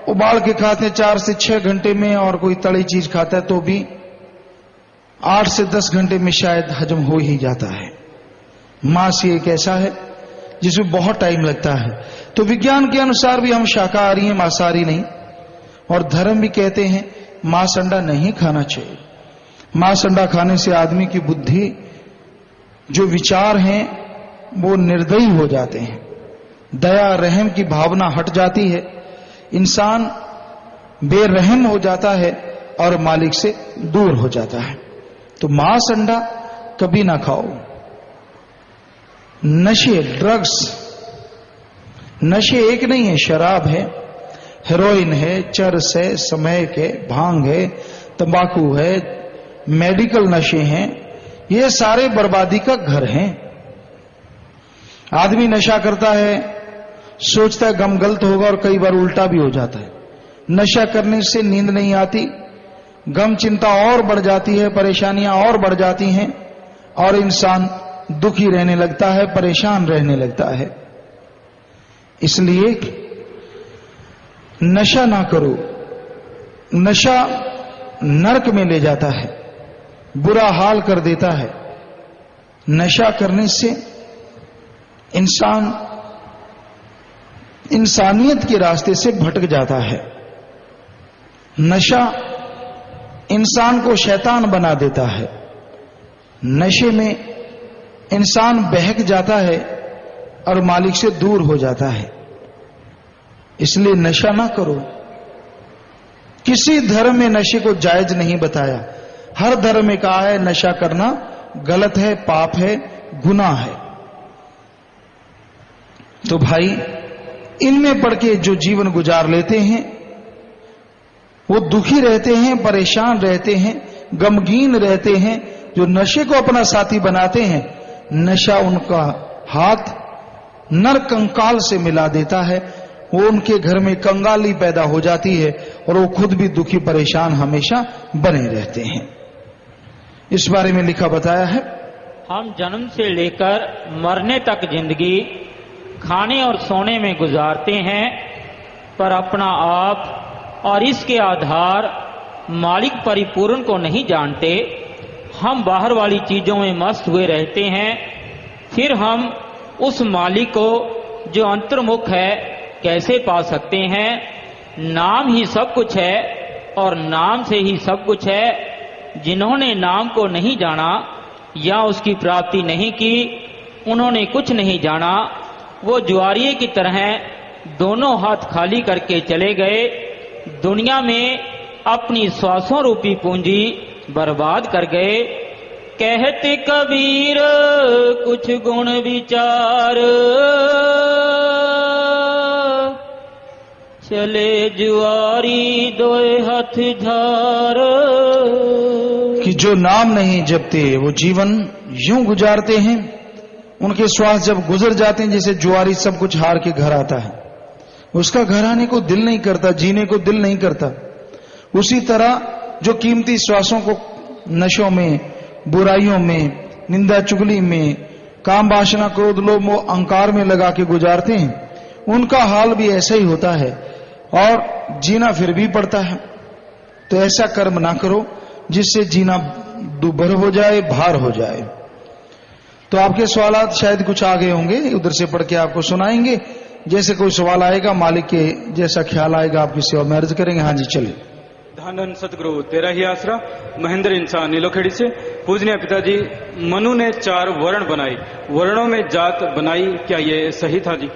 उबाल के खाते हैं 4 से 6 घंटे में, और कोई तली चीज खाता है तो भी 8 से 10 घंटे में शायद हजम हो ही जाता है। मांस एक ऐसा है जिसमें बहुत टाइम लगता है। तो विज्ञान के अनुसार भी हम शाकाहारी हैं, मांसाहारी नहीं। और धर्म भी कहते हैं मांस अंडा नहीं खाना चाहिए। मांस अंडा खाने से आदमी की बुद्धि, जो विचार हैं वो निर्दयी हो जाते हैं, दया रहम की भावना हट जाती है, इंसान बेरहम हो जाता है और मालिक से दूर हो जाता है। तो मांस अंडा कभी ना खाओ। नशे, ड्रग्स, नशे एक नहीं है, शराब है, हेरोइन है, चरस है, समैक है, भांग है, तंबाकू है, मेडिकल नशे हैं, ये सारे बर्बादी का घर हैं। आदमी नशा करता है, सोचता है गम गलत होगा और कई बार उल्टा भी हो जाता है। नशा करने से नींद नहीं आती, गम चिंता और बढ़ जाती है, परेशानियां और बढ़ जाती हैं और इंसान दुखी रहने लगता है, परेशान रहने लगता है। इसलिए नशा ना करो। नशा नरक में ले जाता है, बुरा हाल कर देता है। नशा करने से इंसान इंसानियत के रास्ते से भटक जाता है। नशा इंसान को शैतान बना देता है। नशे में इंसान बहक जाता है और मालिक से दूर हो जाता है। इसलिए नशा ना करो। किसी धर्म में नशे को जायज नहीं बताया। हर धर्म में कहा है नशा करना गलत है, पाप है, गुनाह है। तो भाई, इनमें पड़ के जो जीवन गुजार लेते हैं वो दुखी रहते हैं, परेशान रहते हैं, गमगीन रहते हैं। जो नशे को अपना साथी बनाते हैं, नशा उनका हाथ नर कंकाल से मिला देता है। वो उनके घर में कंगाली पैदा हो जाती है और वो खुद भी दुखी परेशान हमेशा बने रहते हैं। इस बारे में लिखा बताया है, हम जन्म से लेकर मरने तक जिंदगी खाने और सोने में गुजारते हैं, पर अपना आप और इसके आधार मालिक परिपूर्ण को नहीं जानते। हम बाहर वाली चीजों में मस्त हुए रहते हैं, फिर हम उस मालिक को जो अंतर्मुख है कैसे पा सकते हैं? नाम ही सब कुछ है और नाम से ही सब कुछ है। जिन्होंने नाम को नहीं जाना या उसकी प्राप्ति नहीं की, उन्होंने कुछ नहीं जाना। वो जुआरिये की तरह दोनों हाथ खाली करके चले गए, दुनिया में अपनी श्वासों रूपी पूंजी बर्बाद कर गए। कहते कबीर कुछ गुण विचार, चले जुआरी दोए हाथ झार। कि जो नाम नहीं जपते वो जीवन यूं गुजारते हैं। उनके श्वास जब गुजर जाते हैं, जैसे जुआरी सब कुछ हार के घर आता है, उसका घर आने को दिल नहीं करता, जीने को दिल नहीं करता। उसी तरह जो कीमती श्वासों को नशों में, बुराइयों में, निंदा चुगली में, काम वासना, क्रोध, लोभ, मोह, अहंकार में लगा के गुजारते हैं, उनका हाल भी ऐसा ही होता है और जीना फिर भी पड़ता है। तो ऐसा कर्म ना करो जिससे जीना दुभर हो जाए, भार हो जाए। तो आपके सवालात शायद कुछ आ गए होंगे, उधर से पढ़ के आपको सुनाएंगे। जैसे कोई सवाल आएगा, मालिक के जैसा ख्याल आएगा आपकी सेवा में अर्ज करेंगे। हाँ जी, चलिए। धन सतगुरु तेरा ही आसरा, महेंद्र इंसान नीलोखेड़ी से। पूजनीय पिताजी, मनु ने 4 वर्ण बनाए, वर्णों में जात बनाई, क्या ये सही था जी?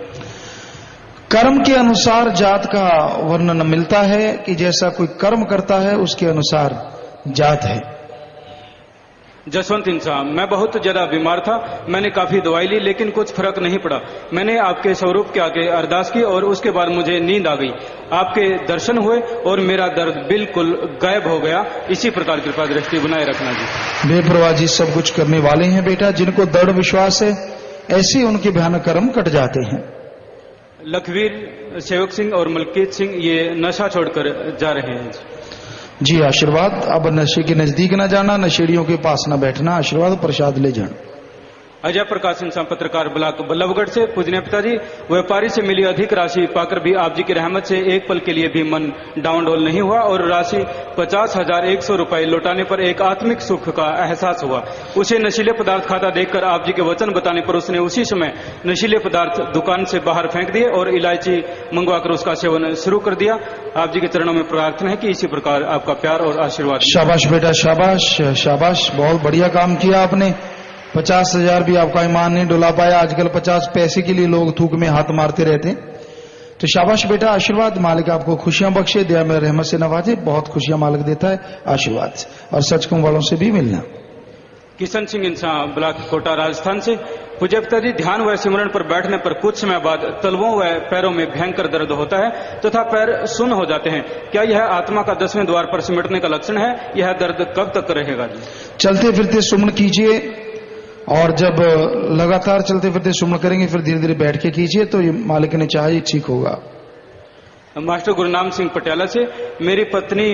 कर्म के अनुसार जात का वर्णन मिलता है कि जैसा कोई कर्म करता है उसके अनुसार जात है। जसवंत इंसान, मैं बहुत ज्यादा बीमार था, मैंने काफी दवाई ली लेकिन कुछ फर्क नहीं पड़ा। मैंने आपके स्वरूप के आगे अरदास की और उसके बाद मुझे नींद आ गई। आपके दर्शन हुए और मेरा दर्द बिल्कुल गायब हो गया। इसी प्रकार कृपा दृष्टि बनाए रखना जी। बेपरवाह जी सब कुछ करने वाले हैं बेटा। जिनको दृढ़ विश्वास है ऐसे ही उनके भयानक कर्म कट जाते हैं। लखवीर सेवक सिंह और मलकीत सिंह ये नशा छोड़कर जा रहे हैं जी। आशीर्वाद। अब नशे के नजदीक न जाना, नशेड़ियों के पास न बैठना, आशीर्वाद प्रसाद ले जाना। अजय प्रकाश इंसान पत्रकार ब्लॉक बल्लभगढ़ से। पूजनीय पिताजी, व्यापारी से मिली अधिक राशि पाकर भी आप जी की रहमत से एक पल के लिए भी मन डाउनडोल नहीं हुआ और राशि 50,100 रुपए लौटाने पर एक आत्मिक सुख का एहसास हुआ। उसे नशीले पदार्थ खाता देखकर आप जी के वचन बताने पर उसने उसी समय नशीले पदार्थ दुकान से बाहर फेंक दिए और इलायची मंगवाकर उसका सेवन शुरू कर दिया। आप जी के चरणों में प्रार्थना है कि इसी प्रकार आपका प्यार और आशीर्वाद। शाबाश बेटा, शाबाश शाबाश, बहुत बढ़िया काम किया आपने। 50,000 भी आपका ईमान नहीं डुला पाया। आजकल 50 पैसे के लिए लोग थूक में हाथ मारते रहते हैं। तो शाबाश बेटा, आशीर्वाद। मालिक आपको खुशियां बख्शे, दया में रहमत से नवाजे। बहुत खुशियां मालिक देता है, आशीर्वाद। और सचखम वालों से भी मिलना। किशन सिंह इंसान ब्लॉक कोटा राजस्थान से। पूज्य पिताजी, ध्यान व सिमरन पर बैठने पर कुछ समय बाद तलवों व पैरों में भयंकर दर्द होता है तथा पैर सुन्न हो जाते हैं। क्या यह आत्मा का 10वें द्वार पर सिमटने का लक्षण है? यह दर्द कब तक रहेगा जी? चलते फिरते सुमन कीजिए और जब लगातार चलते फिरते सुमन करेंगे फिर धीरे धीरे बैठ के कीजिए तो ये मालिक ने चाहे ठीक होगा। मास्टर गुरनाम सिंह पटियाला से। मेरी पत्नी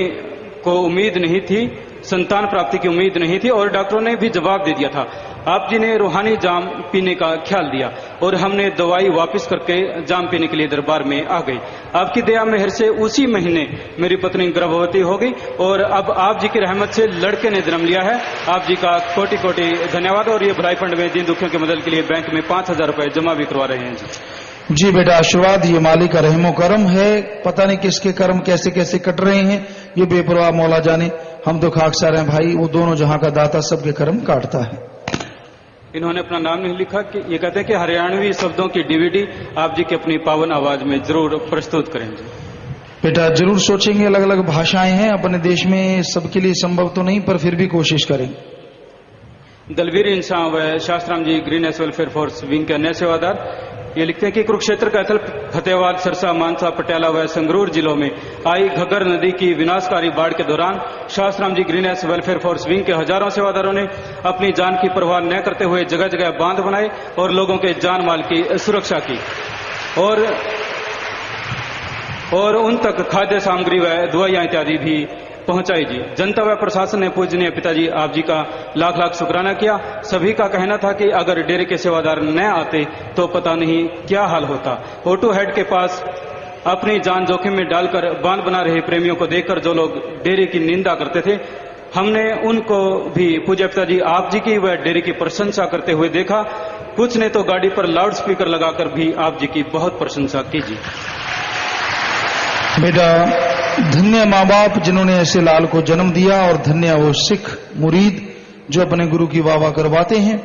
को उम्मीद नहीं थी, संतान प्राप्ति की उम्मीद नहीं थी और डॉक्टरों ने भी जवाब दे दिया था। आप जी ने रूहानी जाम पीने का ख्याल दिया और हमने दवाई वापस करके जाम पीने के लिए दरबार में आ गई। आपकी दया मेहर से उसी महीने मेरी पत्नी गर्भवती हो गई और अब आप जी की रहमत से लड़के ने जन्म लिया है। आप जी का कोटि कोटि धन्यवाद। और ये भलाई फंड में दीन दुखियों की मदद के लिए बैंक में 5,000 रुपए जमा भी करवा रहे हैं जी बेटा, आशीर्वाद। ये मालिक का रहमो करम है। पता नहीं किसके कर्म कैसे कैसे कट रहे हैं, ये बेपरवाह मौला जाने। हम तो खाकसार हैं भाई, वो दोनों जहां का दाता सबके कर्म काटता है। इन्होंने अपना नाम नहीं लिखा कि ये कहते हैं कि हरियाणवी शब्दों की डीवीडी आप जी की अपनी पावन आवाज में जरूर प्रस्तुत करेंगे। बेटा जरूर सोचेंगे, अलग अलग भाषाएं हैं अपने देश में, सबके लिए संभव तो नहीं पर फिर भी कोशिश करेंगे। दलवीर इंसान व Shah Satnam ji green S welfare force wing के अन्य सेवादार ये लिखते हैं कि कुरुक्षेत्र कैथल, फतेहाबाद, सरसा, मानसा, पटियाला व संगरूर जिलों में आई घग्गर नदी की विनाशकारी बाढ़ के दौरान Shah Satnam ji green S welfare force wing के हजारों सेवादारों ने अपनी जान की परवाह न करते हुए जगह जगह बांध बनाए और लोगों के जान माल की सुरक्षा की और उन तक खाद्य सामग्री व दवाइयां इत्यादि भी पहुंचाई जी। जनता व प्रशासन ने पूजनीय पिताजी आप जी का लाख लाख शुक्राना किया। सभी का कहना था कि अगर डेरे के सेवादार न आते तो पता नहीं क्या हाल होता। ओटू हेड के पास अपनी जान जोखिम में डालकर बांध बना रहे प्रेमियों को देखकर जो लोग डेरे की निंदा करते थे, हमने उनको भी पूज्य पिताजी आप जी की व डेरे की प्रशंसा करते हुए देखा। कुछ ने तो गाड़ी पर लाउड स्पीकर लगाकर भी आप जी की बहुत प्रशंसा की जी। बेटा धन्य माँ बाप जिन्होंने ऐसे लाल को जन्म दिया और धन्य वो सिख मुरीद जो अपने गुरु की वाह वाह करवाते हैं।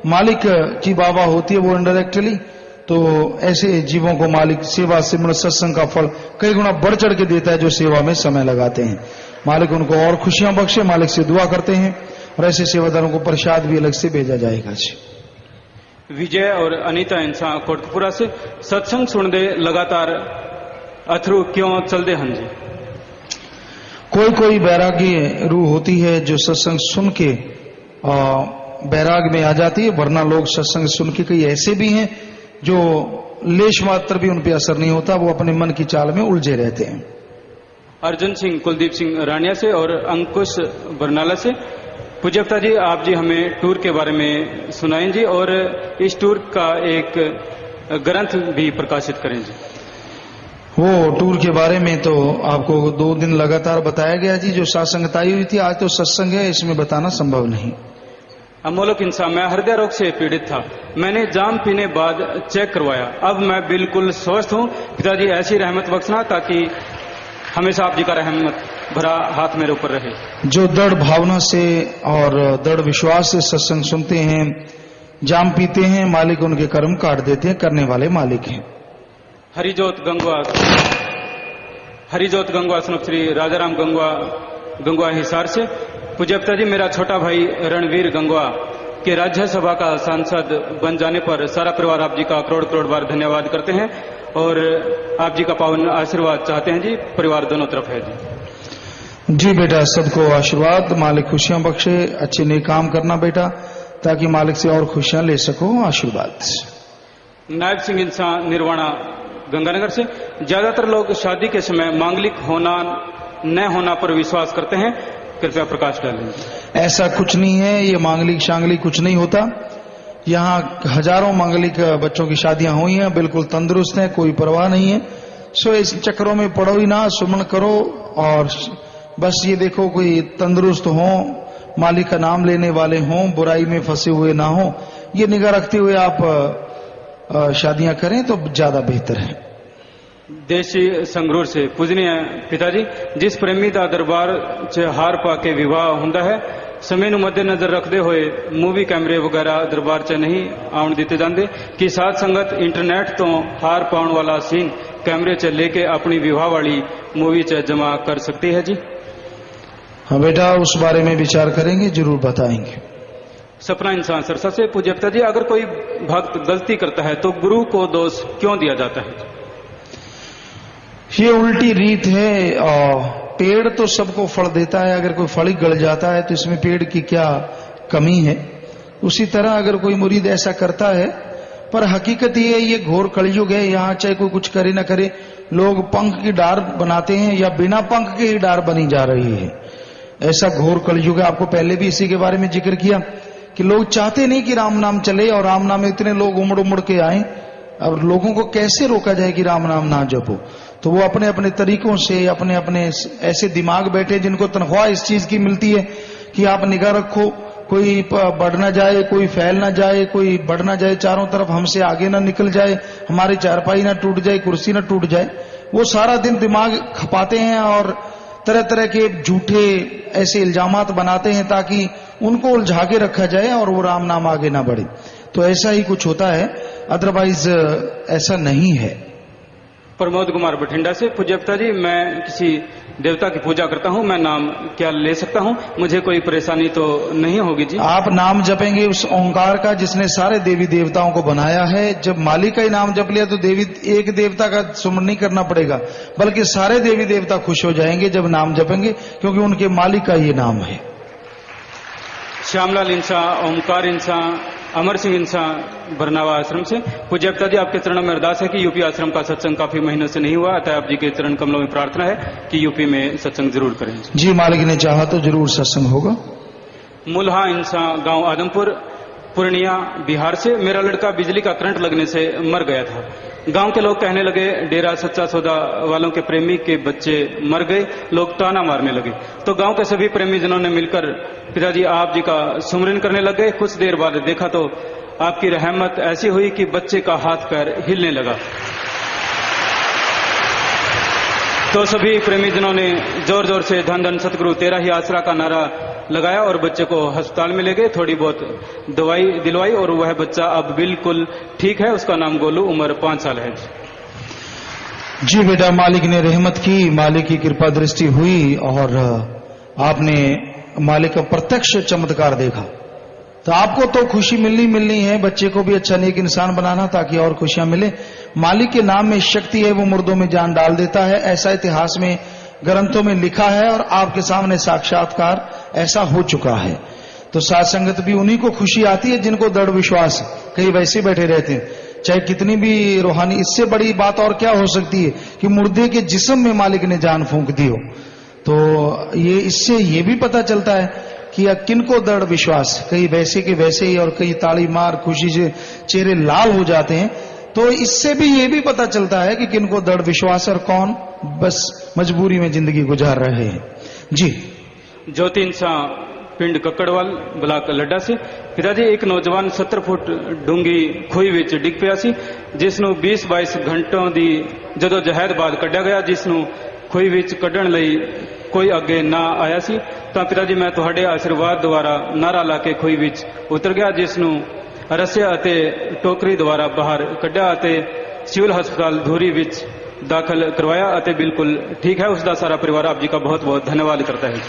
मालिक की वाह वाह होती है वो इनडायरेक्टली, तो ऐसे जीवों को मालिक सेवा सिमरन सत्संग का फल कई गुना बढ़ चढ़ के देता है जो सेवा में समय लगाते हैं। मालिक उनको और खुशियां बख्शे, मालिक से दुआ करते हैं और ऐसे सेवादारों को प्रसाद भी अलग से भेजा जाएगा जी। विजय और अनीता इंसान कोटकपुरा से। सत्संग सुन दे लगातार अथरू क्यों चल दे हन जी। कोई बैरागी रूह होती है जो सत्संग सुन के बैराग में आ जाती है, वरना लोग सत्संग सुन के कई ऐसे भी हैं जो लेश मात्र भी उन पर असर नहीं होता, वो अपने मन की चाल में उलझे रहते हैं। अर्जुन सिंह कुलदीप सिंह रानिया से और अंकुश बरनाला से। पूज्य पिता जी आप जी हमें टूर के बारे में सुनाएं जी और इस टूर का एक ग्रंथ भी प्रकाशित करें जी। वो टूर के बारे में तो आपको 2 दिन लगातार बताया गया जी। जो सत्संगताई हुई थी, आज तो सत्संग है, इसमें बताना संभव नहीं। अमोलक इंसान, मैं हृदय रोग से पीड़ित था। मैंने जाम पीने बाद चेक करवाया, अब मैं बिल्कुल स्वस्थ हूँ। पिताजी ऐसी रहमत बख्शना ताकि हमेशा आप जी का रहमत भरा हाथ मेरे ऊपर रहे। जो दृढ़ भावना से और दृढ़ विश्वास से सत्संग सुनते हैं, जाम पीते हैं, मालिक उनके कर्म काट देते हैं, करने वाले मालिक हैं। हरिजोत गंगवा स्नुप श्री राजाराम गंगवा हिसार से। पूज्य पिताजी मेरा छोटा भाई रणवीर गंगवा के राज्यसभा का सांसद बन जाने पर सारा परिवार आप जी का करोड़ बार धन्यवाद करते हैं और आप जी का पावन आशीर्वाद चाहते हैं जी। परिवार दोनों तरफ है जी। जी बेटा, सबको आशीर्वाद, मालिक खुशियां बख्शे। अच्छे नेक काम करना बेटा ताकि मालिक से और खुशियां ले सको। आशीर्वाद। नायब सिंह इंसान निर्वाणा गंगानगर से। ज्यादातर लोग शादी के समय मांगलिक होना न होना पर विश्वास करते हैं, कृपया प्रकाश डालें। ऐसा कुछ नहीं है, ये मांगलिक शांगलिक कुछ नहीं होता। यहाँ हजारों मांगलिक बच्चों की शादियां हुई हैं, बिल्कुल तंदुरुस्त हैं, कोई परवाह नहीं है। सो इस चक्करों में पड़ो ही ना, सुमन करो और बस ये देखो कोई तंदुरुस्त हो, मालिक का नाम लेने वाले हों, बुराई में फंसे हुए ना हो, ये निगाह रखते हुए आप शादियां करें तो ज्यादा बेहतर है। देशी संगरूर से पूजनीय पिताजी, जिस प्रेमी ਦਾ ਦਰਬਾਰ 'ਚ ਹਾਰ ਪਾ ਕੇ ਵਿਵਾਹ ਹੁੰਦਾ ਹੈ, ਸਮੇਂ ਨੂੰ ਮੱਦੇਨਜ਼ਰ ਰੱਖਦੇ ਹੋਏ ਮੂਵੀ ਕੈਮਰੇ ਵਗੈਰਾ ਦਰਬਾਰ 'ਚ ਨਹੀਂ ਆਉਣ ਦਿੱਤੇ ਜਾਂਦੇ ਕਿ ਸਾਧ ਸੰਗਤ ਇੰਟਰਨੈਟ ਤੋਂ ਹਾਰ ਪਾਉਣ ਵਾਲਾ ਸੀਨ कैमरे 'ਚ लेके अपनी विवाह वाली मूवी 'ਚ जमा कर सकती है जी? हाँ बेटा, उस बारे में विचार करेंगे, जरूर बताएंगे। सपना इंसान सरसा से पूज्य पिता जी, अगर कोई भक्त गलती करता है तो गुरु को दोष क्यों दिया जाता है? ये उल्टी रीत है। और पेड़ तो सबको फल देता है, अगर कोई फल ही गल जाता है तो इसमें पेड़ की क्या कमी है? उसी तरह अगर कोई मुरीद ऐसा करता है, पर हकीकत ये है, ये घोर कलयुग है। यहाँ चाहे कोई कुछ करे ना करे, लोग पंख की डार बनाते हैं या बिना पंख के ही डार बनी जा रही है। ऐसा घोर कलयुग है। आपको पहले भी इसी के बारे में जिक्र किया कि लोग चाहते नहीं कि राम नाम चले, और राम नाम में इतने लोग उमड़ उमड़ के आए। अब लोगों को कैसे रोका जाए कि राम नाम ना जपो? तो वो अपने अपने तरीकों से, अपने अपने ऐसे दिमाग बैठे जिनको तनख्वाह इस चीज की मिलती है कि आप निगाह रखो, कोई बढ़ ना जाए, कोई फैल ना जाए, कोई बढ़ ना जाए, चारों तरफ हमसे आगे ना निकल जाए, हमारी चारपाई ना टूट जाए, कुर्सी ना टूट जाए। वो सारा दिन दिमाग खपाते हैं और तरह तरह के झूठे ऐसे इल्जामात बनाते हैं ताकि उनको उलझा के रखा जाए और वो राम नाम आगे ना बढ़े। तो ऐसा ही कुछ होता है, अदरवाइज ऐसा नहीं है। प्रमोद कुमार बठिंडा से पूज्य पिता जी, मैं किसी देवता की पूजा करता हूँ, मैं नाम क्या ले सकता हूँ? मुझे कोई परेशानी तो नहीं होगी जी? आप नाम जपेंगे उस ओंकार का जिसने सारे देवी देवताओं को बनाया है। जब मालिक का ही नाम जप लिया तो देवी एक देवता का सुमन नहीं करना पड़ेगा, बल्कि सारे देवी देवता खुश हो जाएंगे जब नाम जपेंगे, क्योंकि उनके मालिक का ये नाम है। श्यामलाल इंसा, ओमकार इंसा, अमर सिंह इंसा, बरनावा आश्रम से पूज्य पिता जी, आपके चरणों में अरदास है कि यूपी आश्रम का सत्संग काफी महीनों से नहीं हुआ, अतः आप जी के चरण कमलों में प्रार्थना है कि यूपी में सत्संग जरूर करें। जी, मालिक ने चाहा तो जरूर सत्संग होगा। मुल्हा इंसा, गांव आदमपुर, पूर्णिया, बिहार से, मेरा लड़का बिजली का करंट लगने से मर गया था। गांव के लोग कहने लगे डेरा सच्चा सौदा वालों के प्रेमी के बच्चे मर गए, लोग ताना मारने लगे। तो गांव के सभी प्रेमी जनों ने मिलकर पिताजी आप जी का सुमरन करने लगे। कुछ देर बाद देखा तो आपकी रहमत ऐसी हुई कि बच्चे का हाथ पैर हिलने लगा। तो सभी प्रेमी जनों ने जोर जोर से धन धन सतगुरु तेरा ही आसरा का नारा लगाया और बच्चे को अस्पताल में ले गए, थोड़ी बहुत दवाई दिलवाई और वह बच्चा अब बिल्कुल ठीक है। उसका नाम गोलू, उम्र 5 साल है। जी बेटा, मालिक ने रहमत की, मालिक की कृपा दृष्टि हुई और आपने मालिक का प्रत्यक्ष चमत्कार देखा, तो आपको तो खुशी मिलनी है, बच्चे को भी अच्छा नेक इंसान बनाना ताकि और खुशियां मिले। मालिक के नाम में शक्ति है, वो मुर्दों में जान डाल देता है, ऐसा इतिहास में ग्रंथों में लिखा है और आपके सामने साक्षात्कार ऐसा हो चुका है। तो साथ संगत भी उन्हीं को खुशी आती है जिनको दृढ़ विश्वास। कई वैसे बैठे रहते हैं, चाहे कितनी भी रूहानी, इससे बड़ी बात और क्या हो सकती है कि मुर्दे के जिस्म में मालिक ने जान फूंक दी हो। तो ये इससे ये भी पता चलता है कि किनको दृढ़ विश्वास, कई वैसे के वैसे ही और कई ताली मार खुशी से चेहरे लाल हो जाते हैं। तो इससे भी ये भी पता चलता है कि किनको दृढ़ विश्वास और कौन बस मजबूरी में जिंदगी गुजार रहे हैं। जी, ज्योति इंसा, पिंड कक्कड़वाल, ब्लाक लड्डा से पिताजी, एक नौजवान 70 फुट डूंगी खूही विच डिग पिया सी, जिसनू 20-22 घंटों दी जदोजहद बाद कढ़िया गया, जिसनू खूही विच कढ़ण लई कोई अगे ना आया सी। तो पिताजी, मैं तुहाडे आशीर्वाद द्वारा नारा ला के खूही विच उतर गया, जिसनू रस्सिया अते टोकरी द्वारा बाहर कढ़िया अते सिविल हस्पताल धूरी विच दाखिल करवाया अते बिल्कुल ठीक है। उसका सारा परिवार आप जी का बहुत बहुत धन्यवाद करता है।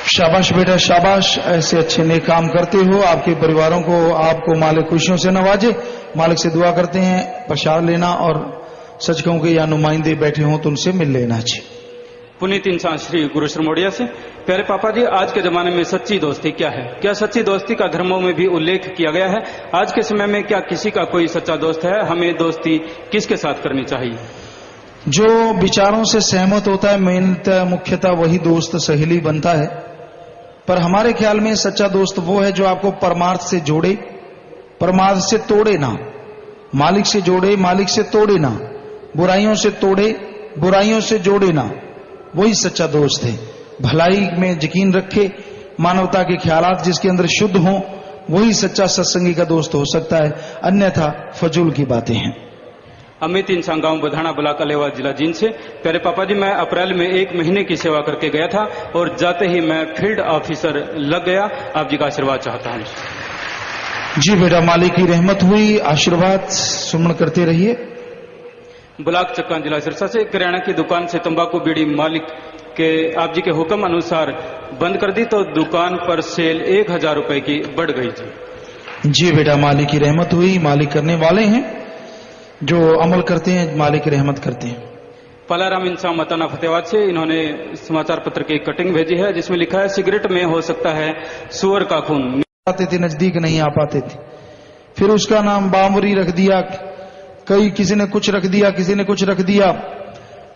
शाबाश बेटा, शाबाश, ऐसे अच्छे नेक काम करते हो। आपके परिवारों को आपको मालिक खुशियों से नवाजे। मालिक से दुआ करते हैं प्रसाद लेना, और सच कहूं कि या नुमाइंदे बैठे हों तो उनसे मिल लेना चाहिए। पुनीत इंसान, श्री गुरु श्रमोडिया से प्यारे पापा जी, आज के जमाने में सच्ची दोस्ती क्या है? क्या सच्ची दोस्ती का धर्मों में भी उल्लेख किया गया है? आज के समय में क्या किसी का कोई सच्चा दोस्त है? हमें दोस्ती किसके साथ करनी चाहिए? जो विचारों से सहमत होता है, मुख्यतः वही दोस्त सहेली बनता है। पर हमारे ख्याल में सच्चा दोस्त वो है जो आपको परमार्थ से जोड़े, प्रमाद से तोड़े ना, मालिक से जोड़े, मालिक से तोड़े ना, बुराइयों से तोड़े, बुराइयों से जोड़े ना, वही सच्चा दोस्त है। भलाई में यकीन रखे, मानवता के ख्यालात जिसके अंदर शुद्ध हों, वही सच्चा सत्संगी का दोस्त हो सकता है, अन्यथा फजूल की बातें हैं। अमित इंसान गांव बधाना ब्लॉक अलेवा जिला जींद से। प्यारे पापा जी, मैं अप्रैल में 1 महीने की सेवा करके गया था और जाते ही मैं फील्ड ऑफिसर लग गया। आप जी का आशीर्वाद चाहता हूँ। जी बेटा, मालिक की रहमत हुई, आशीर्वाद सुमन करते रहिए। ब्लॉक चक्का जिला सिरसा से। किराना की दुकान से तंबाकू बीड़ी मालिक के आप जी के हुक्म अनुसार बंद कर दी तो दुकान पर सेल 1000 रुपए की बढ़ गई जी। जी बेटा, मालिक की रहमत हुई। मालिक करने वाले हैं, जो अमल करते हैं मालिक की रहमत करते हैं। पलाराम इंसान मताना फतेहाबाद से। इन्होंने समाचार पत्र की कटिंग भेजी है जिसमें लिखा है, सिगरेट में हो सकता है सुअर का खून। आते थे, नजदीक नहीं आ पाते थे, फिर उसका नाम बामरी रख दिया, कई किसी ने कुछ रख दिया, किसी ने कुछ रख दिया,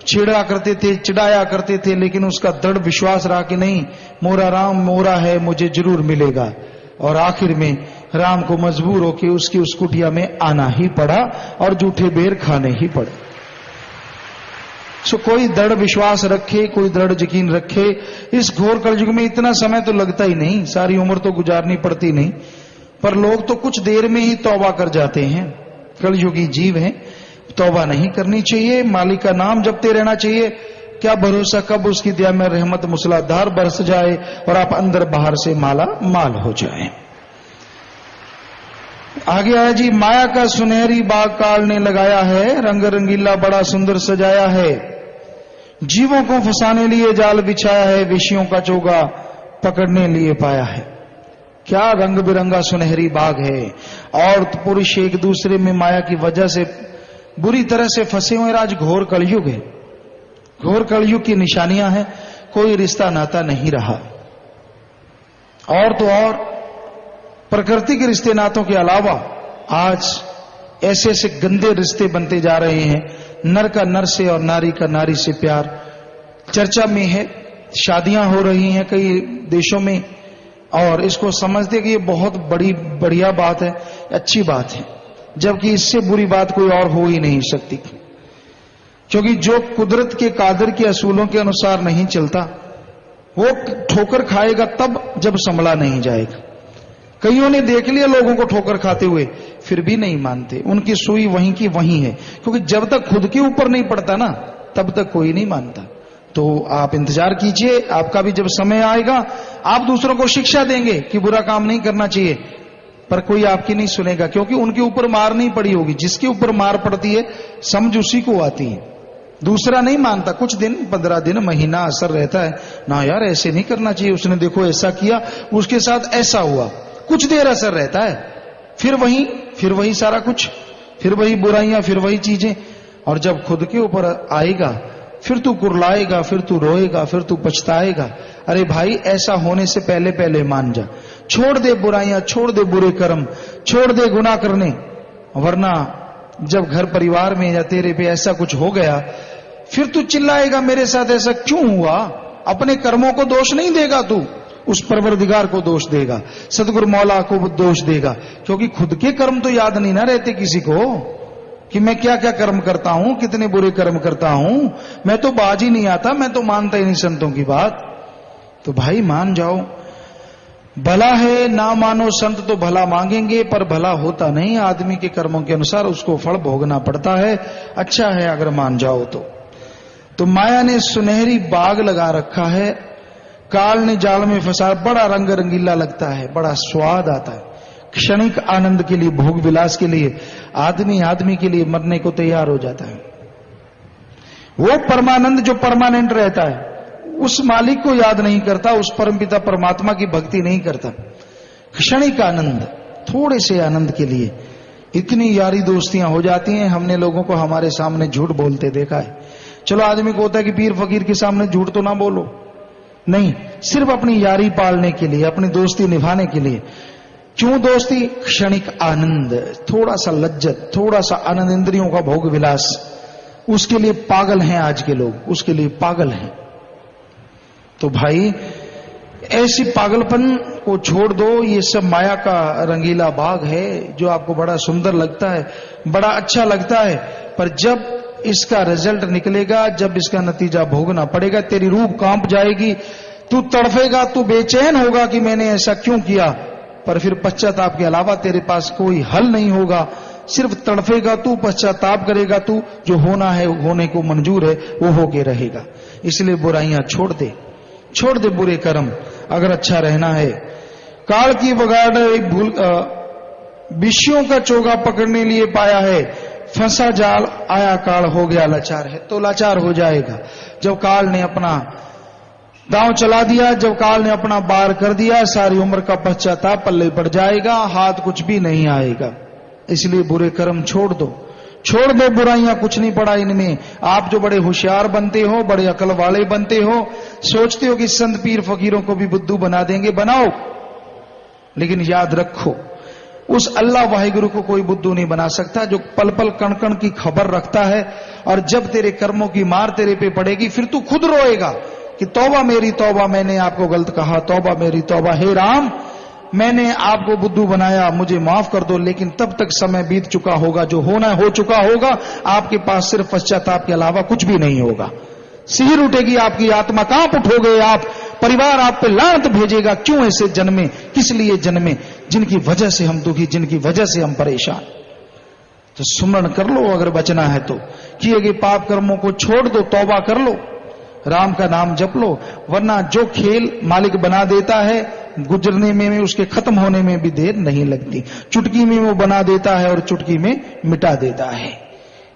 छेड़ा करते थे, चिढ़ाया करते थे, लेकिन उसका दृढ़ विश्वास रहा कि नहीं, मोरा राम मोरा है, मुझे जरूर मिलेगा। और आखिर में राम को मजबूर होकर उसकी उस कुटिया में आना ही पड़ा और जूठे बेर खाने ही पड़े। सो कोई दृढ़ विश्वास रखे, कोई दृढ़ यकीन रखे। इस घोर कलयुग में इतना समय तो लगता ही नहीं, सारी उम्र तो गुजारनी पड़ती नहीं, पर लोग तो कुछ देर में ही तौबा कर जाते हैं। कलयुगी जीव हैं, तौबा नहीं करनी चाहिए, मालिक का नाम जपते रहना चाहिए। क्या भरोसा कब उसकी दया में रहमत मूसलाधार बरस जाए और आप अंदर बाहर से माला माल हो जाए। आगे आया जी, माया का सुनहरी बाग काल ने लगाया है, रंग रंगीला बड़ा सुंदर सजाया है, जीवों को फंसाने लिए जाल बिछाया है, विषयों का चोगा पकड़ने लिए पाया है। क्या रंग बिरंगा सुनहरी बाग है, और पुरुष एक दूसरे में माया की वजह से बुरी तरह से फंसे हुए। आज घोर कलयुग है, घोर कलयुग की निशानियां हैं, कोई रिश्ता नाता नहीं रहा। और तो और प्रकृति के रिश्ते नातों के अलावा आज ऐसे ऐसे गंदे रिश्ते बनते जा रहे हैं। नर का नर से और नारी का नारी से प्यार चर्चा में है, शादियां हो रही हैं कई देशों में, और इसको समझते कि ये बहुत बड़ी बढ़िया बात है, अच्छी बात है, जबकि इससे बुरी बात कोई और हो ही नहीं सकती। क्योंकि जो कुदरत के कादर के असूलों के अनुसार नहीं चलता, वो ठोकर खाएगा तब जब संभला नहीं जाएगा। कईयों ने देख लिया लोगों को ठोकर खाते हुए, फिर भी नहीं मानते, उनकी सुई वहीं की वहीं है, क्योंकि जब तक खुद के ऊपर नहीं पड़ता ना, तब तक कोई नहीं मानता। तो आप इंतजार कीजिए, आपका भी जब समय आएगा आप दूसरों को शिक्षा देंगे कि बुरा काम नहीं करना चाहिए, पर कोई आपकी नहीं सुनेगा, क्योंकि उनके ऊपर मार नहीं पड़ी होगी। जिसके ऊपर मार पड़ती है समझ उसी को आती है, दूसरा नहीं मानता। कुछ दिन, 15 दिन, महीना असर रहता है ना, यार ऐसे नहीं करना चाहिए, उसने देखो ऐसा किया, उसके साथ ऐसा हुआ, कुछ देर असर रहता है, फिर वही सारा कुछ, फिर वही बुराइयां, फिर वही चीजें। और जब खुद के ऊपर आएगा फिर तू कुरलाएगा, फिर तू रोएगा, फिर तू पछताएगा। अरे भाई, ऐसा होने से पहले पहले मान जा, छोड़ दे बुराइयां, छोड़ दे बुरे कर्म, छोड़ दे गुनाह करने, वरना जब घर परिवार में या तेरे पे ऐसा कुछ हो गया, फिर तू चिल्लाएगा मेरे साथ ऐसा क्यों हुआ। अपने कर्मों को दोष नहीं देगा तू, उस परवरदिगार को दोष देगा, सतगुरु मौला को दोष देगा, क्योंकि खुद के कर्म तो याद नहीं ना रहते किसी को कि मैं क्या क्या कर्म करता हूं, कितने बुरे कर्म करता हूं। मैं तो बाज ही नहीं आता, मैं तो मानता ही नहीं संतों की बात। तो भाई मान जाओ, भला है ना मानो, संत तो भला मांगेंगे पर भला होता नहीं, आदमी के कर्मों के अनुसार उसको फल भोगना पड़ता है। अच्छा है अगर मान जाओ तो माया ने सुनहरी बाग लगा रखा है, काल ने जाल में फंसा, बड़ा रंग रंगीला लगता है, बड़ा स्वाद आता है, क्षणिक आनंद के लिए, भोग विलास के लिए आदमी के लिए मरने को तैयार हो जाता है। वो परमानंद जो परमानेंट रहता है, उस मालिक को याद नहीं करता, उस परमपिता परमात्मा की भक्ति नहीं करता। क्षणिक आनंद, थोड़े से आनंद के लिए इतनी यारी दोस्तियां हो जाती हैं। हमने लोगों को हमारे सामने झूठ बोलते देखा है। चलो आदमी को होता है कि पीर फकीर के सामने झूठ तो ना बोलो, नहीं, सिर्फ अपनी यारी पालने के लिए, अपनी दोस्ती निभाने के लिए। क्यों दोस्ती? क्षणिक आनंद, थोड़ा सा लज्जत, थोड़ा सा आनंद, इंद्रियों का भोग विलास, उसके लिए पागल हैं आज के लोग, उसके लिए पागल हैं। तो भाई ऐसी पागलपन को छोड़ दो। ये सब माया का रंगीला बाग है जो आपको बड़ा सुंदर लगता है, बड़ा अच्छा लगता है, पर जब इसका रिजल्ट निकलेगा, जब इसका नतीजा भोगना पड़ेगा, तेरी रूह कांप जाएगी, तू तड़फेगा, तू बेचैन होगा कि मैंने ऐसा क्यों किया, पर फिर पश्चाताप के अलावा तेरे पास कोई हल नहीं होगा। सिर्फ तड़फेगा तू, पश्चाताप करेगा तू, जो होना है होने को मंजूर है वो होके रहेगा। इसलिए बुराइयां छोड़ दे, छोड़ दे बुरे कर्म, अगर अच्छा रहना है। काल की बगाड़ भूल विषयों का चोगा पकड़ने लिए पाया है, फंसा जाल आया काल हो गया लाचार है, तो लाचार हो जाएगा। जब काल ने अपना दांव चला दिया, जब काल ने अपना बार कर दिया, सारी उम्र का पश्चाताप पल्ले पड़ जाएगा, हाथ कुछ भी नहीं आएगा। इसलिए बुरे कर्म छोड़ दो, छोड़ दो बुराइयां, कुछ नहीं पड़ा इनमें। आप जो बड़े होशियार बनते हो, बड़े अकल वाले बनते हो, सोचते हो कि संत पीर फकीरों को भी बुद्धू बना देंगे, बनाओ, लेकिन याद रखो उस अल्लाह वाहिगुरु को कोई बुद्धू नहीं बना सकता, जो पल पल कण कण की खबर रखता है। और जब तेरे कर्मों की मार तेरे पे पड़ेगी, फिर तू खुद रोएगा कि तौबा मेरी तौबा, मैंने आपको गलत कहा, तौबा मेरी तौबा, हे राम मैंने आपको बुद्धू बनाया, मुझे माफ कर दो। लेकिन तब तक समय बीत चुका होगा, जो होना हो चुका होगा, आपके पास सिर्फ पश्चाताप के अलावा कुछ भी नहीं होगा। सिर उठेगी आपकी आत्मा, कांप उठोगे आप, परिवार आप पे लानत भेजेगा, क्यों ऐसे जन्मे, किस लिए जन्मे, जिनकी वजह से हम दुखी, जिनकी वजह से हम परेशान। तो सुमरण कर लो अगर बचना है तो, किए गए पाप कर्मों को छोड़ दो, तौबा कर लो, राम का नाम जप लो, वरना जो खेल मालिक बना देता है, गुजरने में उसके खत्म होने में भी देर नहीं लगती। चुटकी में वो बना देता है और चुटकी में मिटा देता है।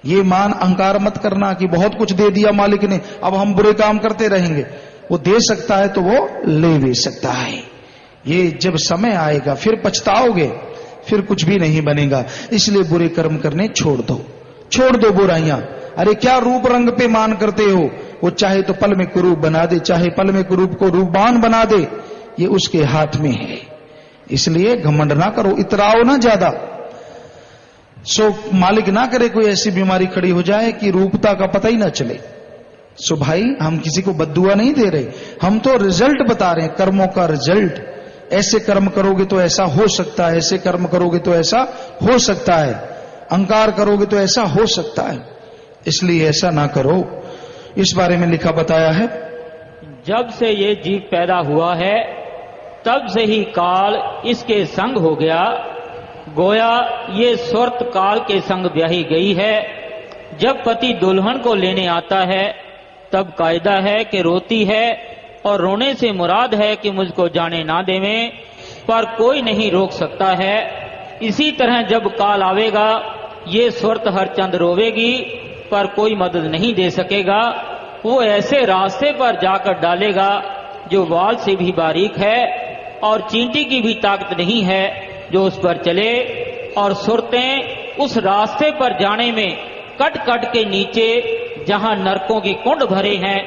ये मान अहंकार मत करना कि बहुत कुछ दे दिया मालिक ने, अब हम बुरे काम करते रहेंगे। वो दे सकता है तो वो ले भी सकता है। ये जब समय आएगा फिर पछताओगे, फिर कुछ भी नहीं बनेगा। इसलिए बुरे कर्म करने छोड़ दो, छोड़ दो बुराइयां। अरे क्या रूप रंग पे मान करते हो, वो चाहे तो पल में कुरूप बना दे, चाहे पल में कुरूप को रूपवान बना दे, ये उसके हाथ में है। इसलिए घमंड ना करो, इतराओ ना ज्यादा, सो मालिक ना करे कोई ऐसी बीमारी खड़ी हो जाए कि रूपता का पता ही ना चले। सो भाई हम किसी को बद्दुआ नहीं दे रहे, हम तो रिजल्ट बता रहे हैं, कर्मों का रिजल्ट। ऐसे कर्म करोगे तो ऐसा हो सकता है, ऐसे कर्म करोगे तो ऐसा हो सकता है, अहंकार करोगे तो ऐसा हो सकता है, इसलिए ऐसा ना करो। इस बारे में लिखा बताया है, जब से ये जीव पैदा हुआ है तब से ही काल इसके संग हो गया, गोया ये सुरत काल के संग ब्याही गई है। जब पति दुल्हन को लेने आता है तब कायदा है कि रोती है, और रोने से मुराद है कि मुझको जाने ना देवें, पर कोई नहीं रोक सकता है। इसी तरह जब काल आवेगा ये सुरत हरचंद रोवेगी, पर कोई मदद नहीं दे सकेगा। वो ऐसे रास्ते पर जाकर डालेगा जो वाल से भी बारीक है और चींटी की भी ताकत नहीं है जो उस पर चले, और सुरतें उस रास्ते पर जाने में कट कट के नीचे जहां नरकों के कुंड भरे हैं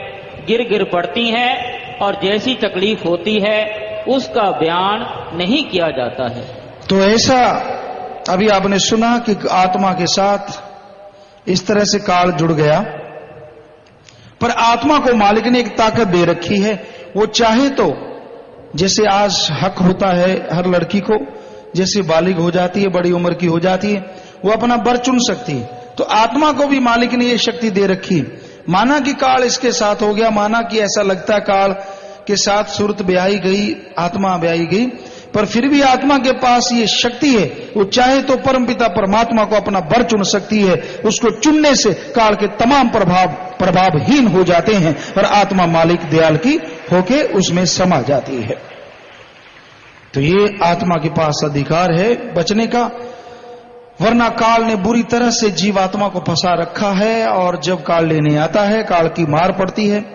गिर गिर पड़ती हैं, और जैसी तकलीफ होती है उसका बयान नहीं किया जाता है। तो ऐसा अभी आपने सुना कि आत्मा के साथ इस तरह से काल जुड़ गया, पर आत्मा को मालिक ने एक ताकत दे रखी है। वो चाहे तो जैसे आज हक होता है हर लड़की को, जैसे बालिग हो जाती है, बड़ी उम्र की हो जाती है, वो अपना वर चुन सकती है, तो आत्मा को भी मालिक ने ये शक्ति दे रखी। माना कि काल इसके साथ हो गया, माना कि ऐसा लगता है काल के साथ सुरत ब्याही गई, आत्मा ब्याही गई, पर फिर भी आत्मा के पास ये शक्ति है, वो चाहे तो परमपिता परमात्मा को अपना वर चुन सकती है। उसको चुनने से काल के तमाम प्रभावहीन हो जाते हैं और आत्मा मालिक दयाल की होके उसमें समा जाती है। तो ये आत्मा के पास अधिकार है बचने का, वरना काल ने बुरी तरह से जीवात्मा को फंसा रखा है। और जब काल लेने आता है, काल की मार पड़ती है,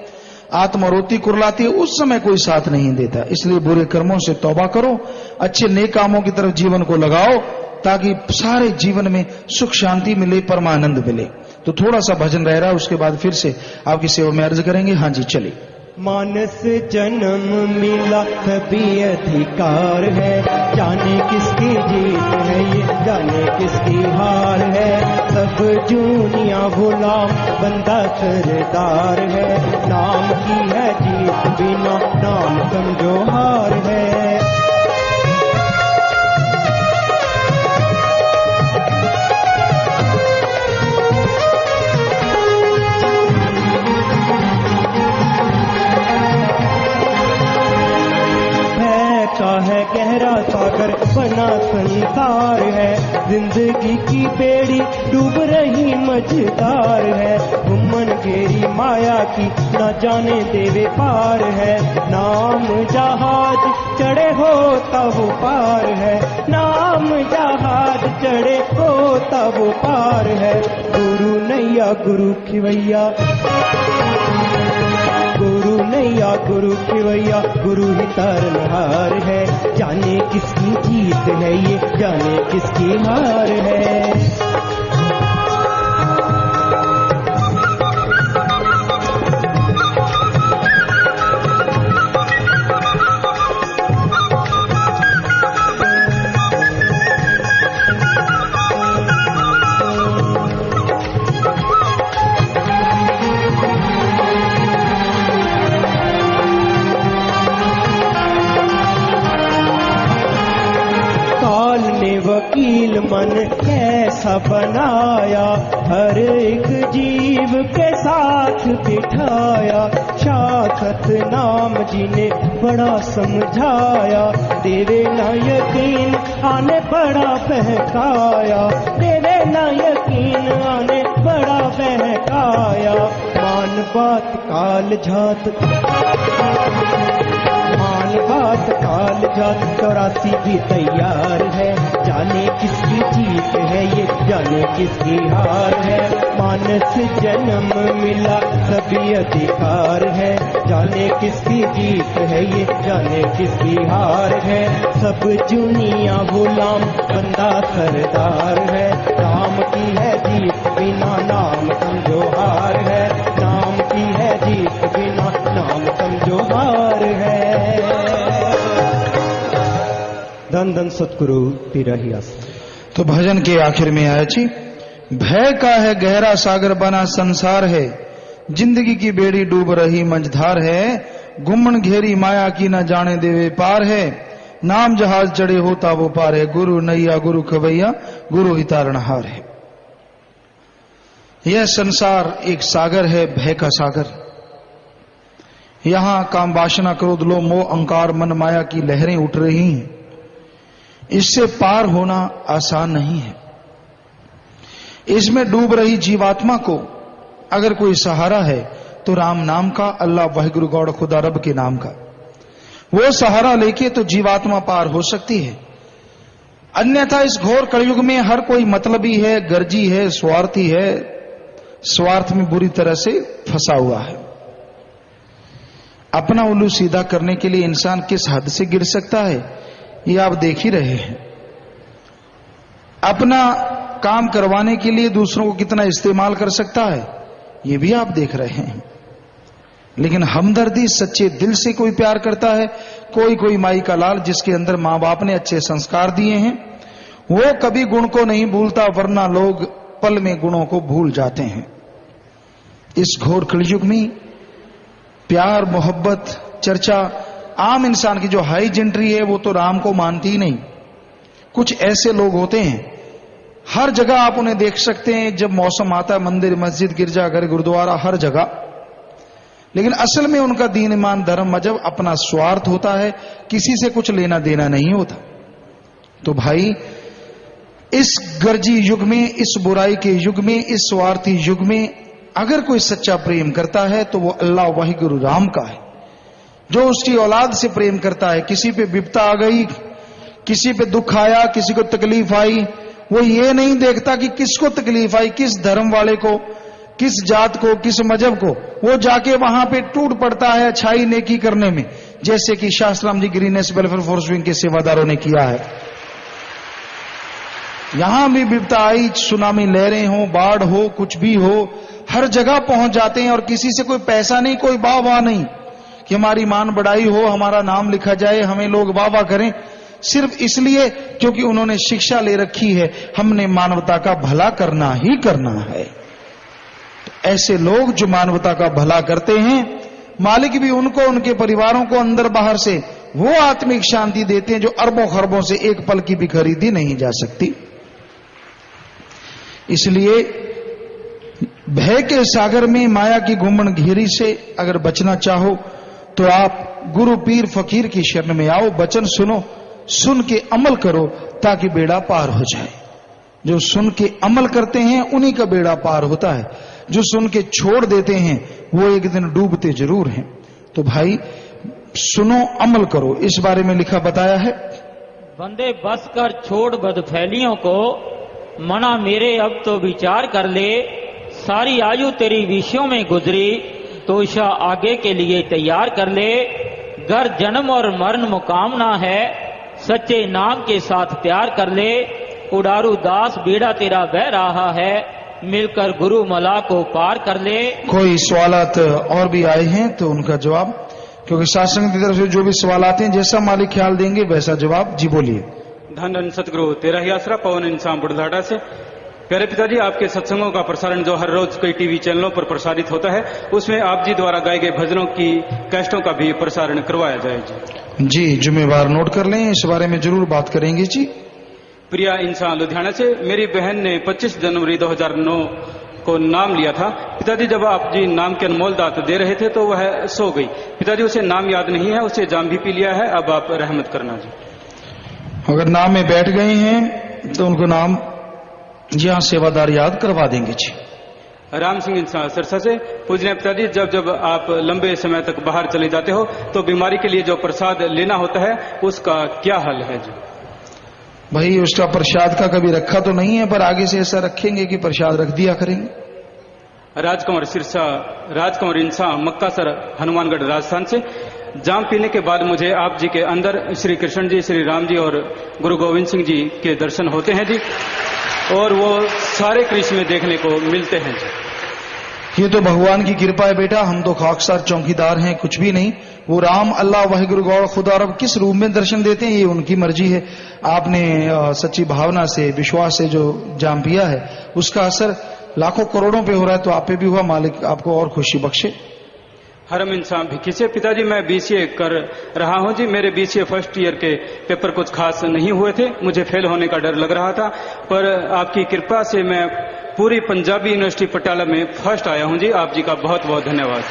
आत्मा रोती कुरलाती है, उस समय कोई साथ नहीं देता। इसलिए बुरे कर्मों से तौबा करो, अच्छे नेक कामों की तरफ जीवन को लगाओ, ताकि सारे जीवन में सुख शांति मिले, परमानंद मिले। तो थोड़ा सा भजन रह रहा है, उसके बाद फिर से आपकी सेवा में अर्ज करेंगे। हाँ जी चलिए। मानस जन्म मिला तभी अधिकार है, जाने किसकी जीत है ये जाने किसकी हार है। सब जूनिया गुलाम बंदा सरदार है, नाम की है जीत बिना नाम समझो हार है। है गहरा सागर बना संसार है, जिंदगी की बेड़ी डूब रही मझधार है। घुमन घेरी माया की न जाने देवे पार है, नाम जहाज चढ़े हो तब पार है, नाम जहाज चढ़े हो तब पार है। गुरु नैया गुरु खिवैया, गुरु नैया गुरु खिवैया, गुरु ही तारनहार है, जाने किसकी जीत है ये जाने किसकी हार है। वकील मन कैसा बनाया, हर एक जीव के साथ बिठाया। शासत नाम जी ने बड़ा समझाया, देवे न यकीन आने बड़ा बहकाया, देवे न यकीन आने बड़ा बहकाया। मान बात काल झात, मान बात काल जात 84 भी तैयार है, जाने किसकी जीत है ये जाने किसकी हार है। मानस जन्म मिला सभी अधिकार है, जाने किसकी जीत है ये जाने किसकी हार है। सब जुनिया गुलाम बंदा सरदार है, नाम की है जीत बिना नाम समझो हार है, नाम की है जीत बिना नाम समझो हार है। धन धन सतगुरु तेरा ही आस। तो भजन के आखिर में आया जी, भय का है गहरा सागर बना संसार है, जिंदगी की बेड़ी डूब रही मंझधार है। गुम्मन घेरी माया की न जाने देवे पार है, नाम जहाज चढ़े होता वो पार है। गुरु नैया गुरु खवैया, गुरु ही तारणहार है। यह संसार एक सागर है, भय का सागर। यहां काम वासना क्रोध लोभ मोह अहंकार मन माया की लहरें उठ रही हैं, इससे पार होना आसान नहीं है। इसमें डूब रही जीवात्मा को अगर कोई सहारा है तो राम नाम का, अल्लाह वाहिगुरु गौड़ खुदा रब के नाम का, वो सहारा लेके तो जीवात्मा पार हो सकती है। अन्यथा इस घोर कलयुग में हर कोई मतलबी है, गर्जी है, स्वार्थी है, स्वार्थ में बुरी तरह से फंसा हुआ है। अपना उल्लू सीधा करने के लिए इंसान किस हद से गिर सकता है ये आप देख ही रहे हैं। अपना काम करवाने के लिए दूसरों को कितना इस्तेमाल कर सकता है ये भी आप देख रहे हैं। लेकिन हमदर्दी सच्चे दिल से कोई प्यार करता है, कोई माई का लाल जिसके अंदर मां बाप ने अच्छे संस्कार दिए हैं, वो कभी गुण को नहीं भूलता, वरना लोग पल में गुणों को भूल जाते हैं। इस घोर कलयुग में प्यार मोहब्बत चर्चा आम इंसान की जो हाई जेंट्री है वो तो राम को मानती ही नहीं। कुछ ऐसे लोग होते हैं, हर जगह आप उन्हें देख सकते हैं, जब मौसम आता है मंदिर मस्जिद गिरजाघर गुरुद्वारा हर जगह, लेकिन असल में उनका दीन ईमान धर्म मजहब अपना स्वार्थ होता है, किसी से कुछ लेना देना नहीं होता। तो भाई इस गर्जी युग में, इस बुराई के युग में, इस स्वार्थी युग में अगर कोई सच्चा प्रेम करता है तो वो अल्लाह वाहिगुरु राम का है, जो उसकी औलाद से प्रेम करता है। किसी पे विपता आ गई, किसी पे दुख आया, किसी को तकलीफ आई, वो ये नहीं देखता कि किसको तकलीफ आई, किस धर्म वाले को, किस जात को, किस मजहब को, वो जाके वहां पे टूट पड़ता है अच्छाई नेकी करने में, जैसे कि शास्त्राम जी ग्रीनेस वेलफेयर फोर्स विंग के सेवादारों ने किया है। यहां भी विपता आई, सुनामी लहरें हो, बाढ़ हो, कुछ भी हो, हर जगह पहुंच जाते हैं और किसी से कोई पैसा नहीं, कोई वाह नहीं, कि हमारी मान बढ़ाई हो, हमारा नाम लिखा जाए, हमें लोग वाह वाह करें, सिर्फ इसलिए क्योंकि उन्होंने शिक्षा ले रखी है हमने मानवता का भला करना ही करना है। तो ऐसे लोग जो मानवता का भला करते हैं, मालिक भी उनको, उनके परिवारों को अंदर बाहर से वो आत्मिक शांति देते हैं जो अरबों खरबों से एक पल की भी खरीदी नहीं जा सकती। इसलिए भय के सागर में माया की घुमन घेरी से अगर बचना चाहो तो आप गुरु पीर फकीर की शरण में आओ, वचन सुनो, सुन के अमल करो ताकि बेड़ा पार हो जाए। जो सुन के अमल करते हैं उन्हीं का बेड़ा पार होता है, जो सुन के छोड़ देते हैं वो एक दिन डूबते जरूर हैं। तो भाई सुनो, अमल करो, इस बारे में लिखा बताया है। बंदे बस कर छोड़ बदफैलियों को, मना मेरे अब तो विचार कर ले, सारी आयु तेरी विषयों में गुजरी, तो ईशा आगे के लिए तैयार कर ले। घर जन्म और मरण मुकामना है, सच्चे नाम के साथ प्यार कर ले, उडारू दास बेड़ा तेरा बह रहा है, मिलकर गुरु मला को पार कर ले। कोई सवालात और भी आए हैं तो उनका जवाब, क्योंकि सत्संग की तरफ से जो भी सवाल आते हैं जैसा मालिक ख्याल देंगे वैसा जवाब। जी बोलिए। धन धन सतगुरु तेरा ही आसरा, पवन इंसान बुढ़लाडा से। प्यारे पिताजी, आपके सत्संगों का प्रसारण जो हर रोज कई टीवी चैनलों पर प्रसारित होता है, उसमें आप जी द्वारा गाए गए भजनों की कैस्टों का भी प्रसारण करवाया जाए जी। जुम्मेवार नोट कर लें, इस बारे में जरूर बात करेंगे जी। प्रिया इंसान लुधियाना से, मेरी बहन ने 25 जनवरी 2009 को नाम लिया था। पिताजी, जब आप जी नाम के अनमोल दात दे रहे थे तो वह सो गई। पिताजी, उसे नाम याद नहीं है, उसे जाम भी पी लिया है, अब आप रहमत करना जी। अगर नाम में बैठ गए हैं तो उनको नाम यहां सेवादार याद करवा देंगे जी। राम सिंह इंसान सिरसा से, पूजनीय पिताजी, जब जब आप लंबे समय तक बाहर चले जाते हो तो बीमारी के लिए जो प्रसाद लेना होता है उसका क्या हल है जी? भाई उसका प्रसाद का कभी रखा तो नहीं है, पर आगे से ऐसा रखेंगे कि प्रसाद रख दिया करेंगे। राजकुमार सिरसा, राजकुमार इंसान मक्का सर, हनुमानगढ़ राजस्थान से, जाम पीने के बाद मुझे आप जी के अंदर श्री कृष्ण जी, श्री राम जी और गुरु गोविंद सिंह जी के दर्शन होते हैं जी, और वो सारे कृष्ण में देखने को मिलते हैं जी। ये तो भगवान की कृपा है बेटा, हम तो खाकसार चौकीदार हैं, कुछ भी नहीं। वो राम, अल्लाह, वाहिगुरु गौर खुदा रब किस रूप में दर्शन देते हैं ये उनकी मर्जी है। आपने सच्ची भावना से, विश्वास से जो जाम पिया है उसका असर लाखों करोड़ों पे हो रहा है, तो आप पे भी हुआ, मालिक आपको और खुशी बख्शे। हरम इंसान भिक्की से, पिताजी मैं बीसीए कर रहा हूं जी। मेरे बीसीए फर्स्ट ईयर के पेपर कुछ खास नहीं हुए थे, मुझे फेल होने का डर लग रहा था, पर आपकी कृपा से मैं पूरी पंजाबी यूनिवर्सिटी पटियाला में फर्स्ट आया हूं जी। आप जी का बहुत बहुत धन्यवाद।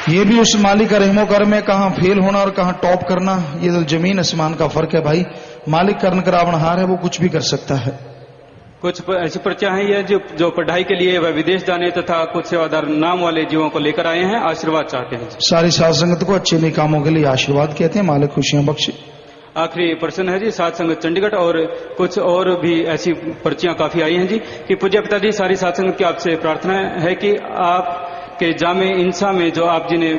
ये भी उस मालिक का रहमो कर में, कहां फेल होना और कहां टॉप करना, ये तो जमीन आसमान का फर्क है भाई। मालिक कर्ण करावनहार है, वो कुछ भी कर सकता है। कुछ ऐसी पर्चियां हैं ये जो पढ़ाई के लिए वह विदेश जाने तथा कुछ सेवादार नाम वाले जीवों को लेकर आए हैं, आशीर्वाद चाहते हैं। सारी साध संगत को अच्छे नेक कामों के लिए आशीर्वाद कहते हैं, मालिक खुशियां बख्शे। आखिरी प्रश्न है जी, साध संगत चंडीगढ़, और कुछ और भी ऐसी पर्चियां काफी आई हैं जी कि पूज्य पिताजी, सारी साध संगत की आपसे प्रार्थना है कि आपके जामे इंसा में जो आप जी ने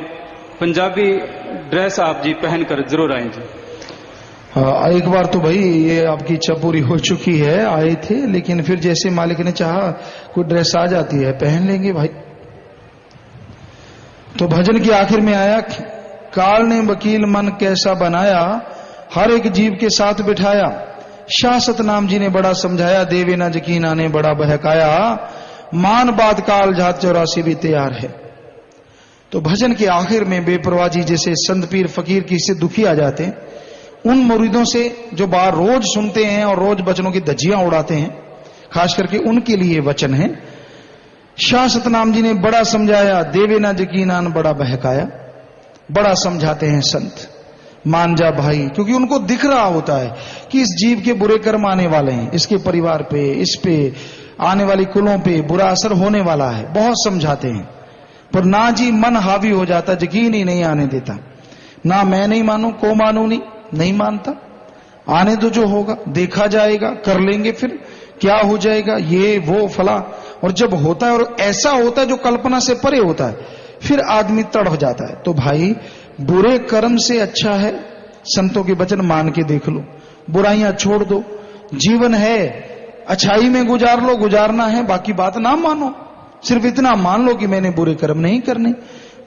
पंजाबी ड्रेस आप जी पहनकर जरूर आए जी। एक बार तो भाई ये आपकी इच्छा पूरी हो चुकी है, आए थे, लेकिन फिर जैसे मालिक ने चाहा कोई ड्रेस आ जाती है, पहन लेंगे भाई। तो भजन की आखिर में आया, काल ने वकील मन कैसा बनाया, हर एक जीव के साथ बिठाया, शाह सतनाम जी ने बड़ा समझाया, देवे न यकीना ने बड़ा बहकाया, मान बात काल जात 84 भी तैयार है। तो भजन के आखिर में बेपरवाह जी जैसे संत पीर फकीर की से दुखी आ जाते हैं, उन मुरीदों से जो बार रोज सुनते हैं और रोज वचनों की धज्जियां उड़ाते हैं, खास करके उनके लिए वचन है। शाह सतनाम जी ने बड़ा समझाया, देवे ना यकीनान बड़ा बहकाया, बड़ा समझाते हैं संत, मान जा भाई, क्योंकि उनको दिख रहा होता है कि इस जीव के बुरे कर्म आने वाले हैं, इसके परिवार पे, इस पे आने वाली कुलों पे बुरा असर होने वाला है। बहुत समझाते हैं, पर ना जी मन हावी हो जाता, यकीन ही नहीं आने देता। ना मैं नहीं मानू, को मानू नहीं मानता, आने दो, जो होगा देखा जाएगा, कर लेंगे, फिर क्या हो जाएगा, ये वो फला। और जब होता है और ऐसा होता है जो कल्पना से परे होता है, फिर आदमी तड़फ जाता है। तो भाई बुरे कर्म से अच्छा है संतों के वचन मान के देख लो, बुराइयां छोड़ दो, जीवन है अच्छाई में गुजार लो, गुजारना है, बाकी बात ना मानो, सिर्फ इतना मान लो कि मैंने बुरे कर्म नहीं करने।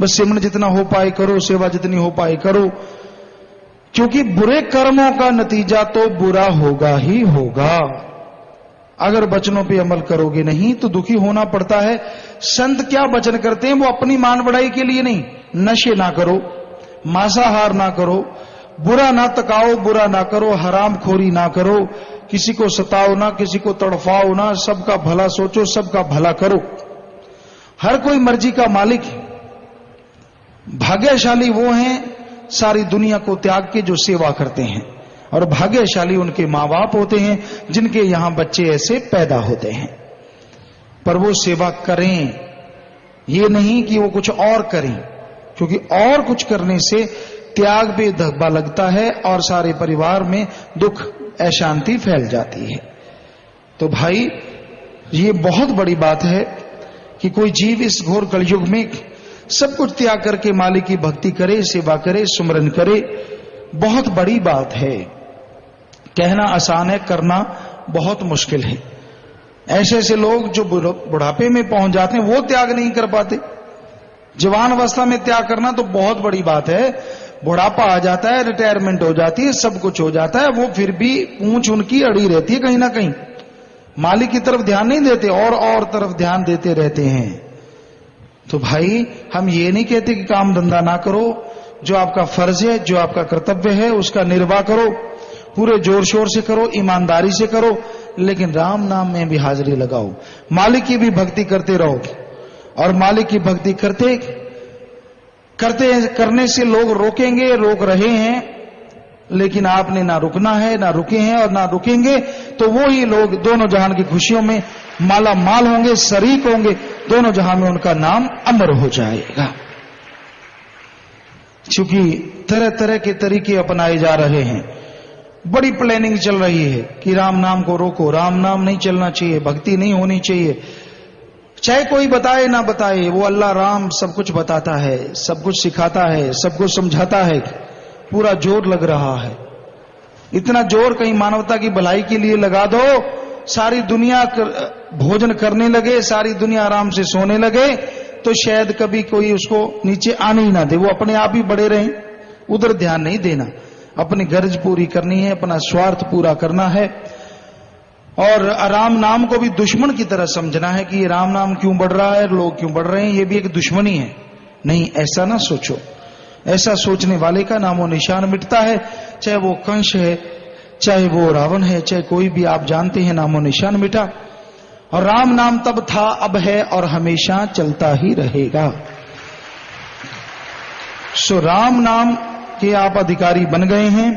बस सिमरन जितना हो पाए करो, सेवा जितनी हो पाए करो, क्योंकि बुरे कर्मों का नतीजा तो बुरा होगा ही होगा। अगर वचनों पे अमल करोगे नहीं तो दुखी होना पड़ता है। संत क्या वचन करते हैं, वो अपनी मान बढ़ाई के लिए नहीं। नशे ना करो, मांसाहार ना करो, बुरा ना तकाओ, बुरा ना करो, हराम खोरी ना करो, किसी को सताओ ना, किसी को तड़फाओ ना, सबका भला सोचो, सबका भला करो। हर कोई मर्जी का मालिक है। भाग्यशाली वो हैं सारी दुनिया को त्याग के जो सेवा करते हैं, और भाग्यशाली उनके मां बाप होते हैं जिनके यहां बच्चे ऐसे पैदा होते हैं। पर वो सेवा करें, ये नहीं कि वो कुछ और करें, क्योंकि और कुछ करने से त्याग पे धब्बा लगता है और सारे परिवार में दुख अशांति फैल जाती है। तो भाई ये बहुत बड़ी बात है कि कोई जीव इस घोर कलयुग में सब कुछ त्याग करके मालिक की भक्ति करे, सेवा करे, सुमरन करे, बहुत बड़ी बात है। कहना आसान है, करना बहुत मुश्किल है। ऐसे ऐसे लोग जो बुढ़ापे में पहुंच जाते हैं वो त्याग नहीं कर पाते। जवान अवस्था में त्याग करना तो बहुत बड़ी बात है। बुढ़ापा आ जाता है, रिटायरमेंट हो जाती है, सब कुछ हो जाता है, वो फिर भी पूंछ उनकी अड़ी रहती है कहीं ना कहीं। मालिक की तरफ ध्यान नहीं देते और तरफ ध्यान देते रहते हैं। तो भाई हम ये नहीं कहते कि काम धंधा ना करो, जो आपका फर्ज है, जो आपका कर्तव्य है उसका निर्वाह करो, पूरे जोर शोर से करो, ईमानदारी से करो, लेकिन राम नाम में भी हाजिरी लगाओ, मालिक की भी भक्ति करते रहो। और मालिक की भक्ति करने से लोग रोकेंगे, रोक रहे हैं, लेकिन आपने ना रुकना है, ना रुके हैं और ना रुकेंगे, तो वो ही लोग दोनों जहान की खुशियों में माला माल होंगे, शरीक होंगे, दोनों जहां में उनका नाम अमर हो जाएगा। क्योंकि तरह तरह के तरीके अपनाए जा रहे हैं, बड़ी प्लानिंग चल रही है कि राम नाम को रोको, राम नाम नहीं चलना चाहिए, भक्ति नहीं होनी चाहिए। चाहे कोई बताए ना बताए, वो अल्लाह राम सब कुछ बताता है, सब कुछ सिखाता है, सब कुछ समझाता है। पूरा जोर लग रहा है, इतना जोर कहीं मानवता की भलाई के लिए लगा दो, सारी दुनिया भोजन करने लगे, सारी दुनिया आराम से सोने लगे, तो शायद कभी कोई उसको नीचे आने ही ना दे, वो अपने आप ही बड़े रहें। उधर ध्यान नहीं देना, अपनी गर्ज पूरी करनी है, अपना स्वार्थ पूरा करना है। और राम नाम को भी दुश्मन की तरह समझना है कि ये राम नाम क्यों बढ़ रहा है, लोग क्यों बढ़ रहे हैं, ये भी एक दुश्मनी है। नहीं, ऐसा ना सोचो। ऐसा सोचने वाले का नामो निशान मिटता है, चाहे वो कंस है, चाहे वो रावण है, चाहे कोई भी, आप जानते हैं नामो निशान मिटा। और राम नाम तब था, अब है और हमेशा चलता ही रहेगा। सो राम नाम के आप अधिकारी बन गए हैं।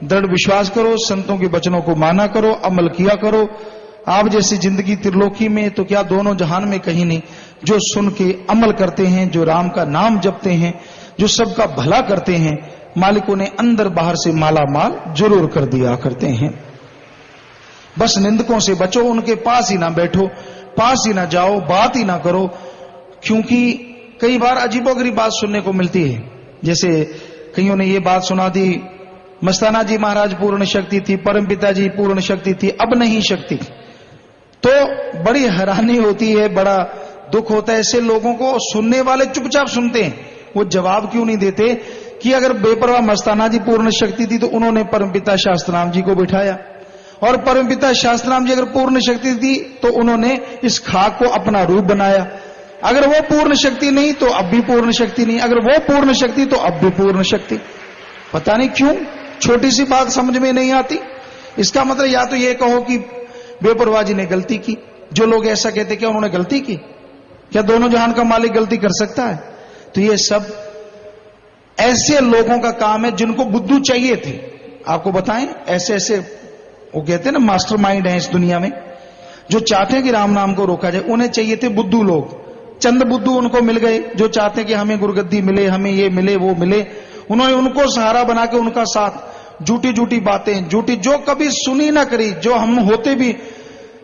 दृढ़ विश्वास करो, संतों के वचनों को माना करो, अमल किया करो। आप जैसी जिंदगी त्रिलोकी में तो क्या दोनों जहान में कहीं नहीं। जो सुन के अमल करते हैं, जो राम का नाम जपते हैं, जो सबका भला करते हैं, मालिकों ने अंदर बाहर से माला माल जरूर कर दिया करते हैं। बस निंदकों से बचो, उनके पास ही ना बैठो, पास ही ना जाओ, बात ही ना करो, क्योंकि कई बार अजीबोगरीब बात सुनने को मिलती है। जैसे कईयों ने ये बात सुना दी, मस्ताना जी महाराज पूर्ण शक्ति थी, परमपिता जी पूर्ण शक्ति थी, अब नहीं शक्ति। तो बड़ी हैरानी होती है, बड़ा दुख होता है। ऐसे लोगों को सुनने वाले चुपचाप सुनते हैं, वो जवाब क्यों नहीं देते कि अगर बेपरवाह मस्ताना जी पूर्ण शक्ति थी तो उन्होंने परमपिता शास्त्राम जी को बिठाया, और परमपिता शास्त्राम जी अगर पूर्ण शक्ति थी तो उन्होंने इस खाक को अपना रूप बनाया। अगर वो पूर्ण शक्ति नहीं तो अब भी पूर्ण शक्ति नहीं, अगर वो पूर्ण शक्ति तो अब भी पूर्ण शक्ति। पता नहीं क्यों छोटी सी बात समझ में नहीं आती। इसका मतलब या तो ये कहो कि बेपरवाह जी ने गलती की। जो लोग ऐसा कहते क्या उन्होंने गलती की? क्या दोनों जहान का मालिक गलती कर सकता है? तो ये सब ऐसे लोगों का काम है जिनको बुद्धू चाहिए थे। आपको बताएं, ऐसे ऐसे वो कहते हैं ना मास्टरमाइंड हैं इस दुनिया में, जो चाहते हैं कि राम नाम को रोका जाए। उन्हें चाहिए थे बुद्धू लोग, चंद बुद्धू उनको मिल गए जो चाहते हैं कि हमें गुरगद्दी मिले, हमें ये मिले, वो मिले। उन्होंने उनको सहारा बना के उनका साथ, झूठी झूठी बातें, झूठी जो कभी सुनी ना करी, जो हम होते भी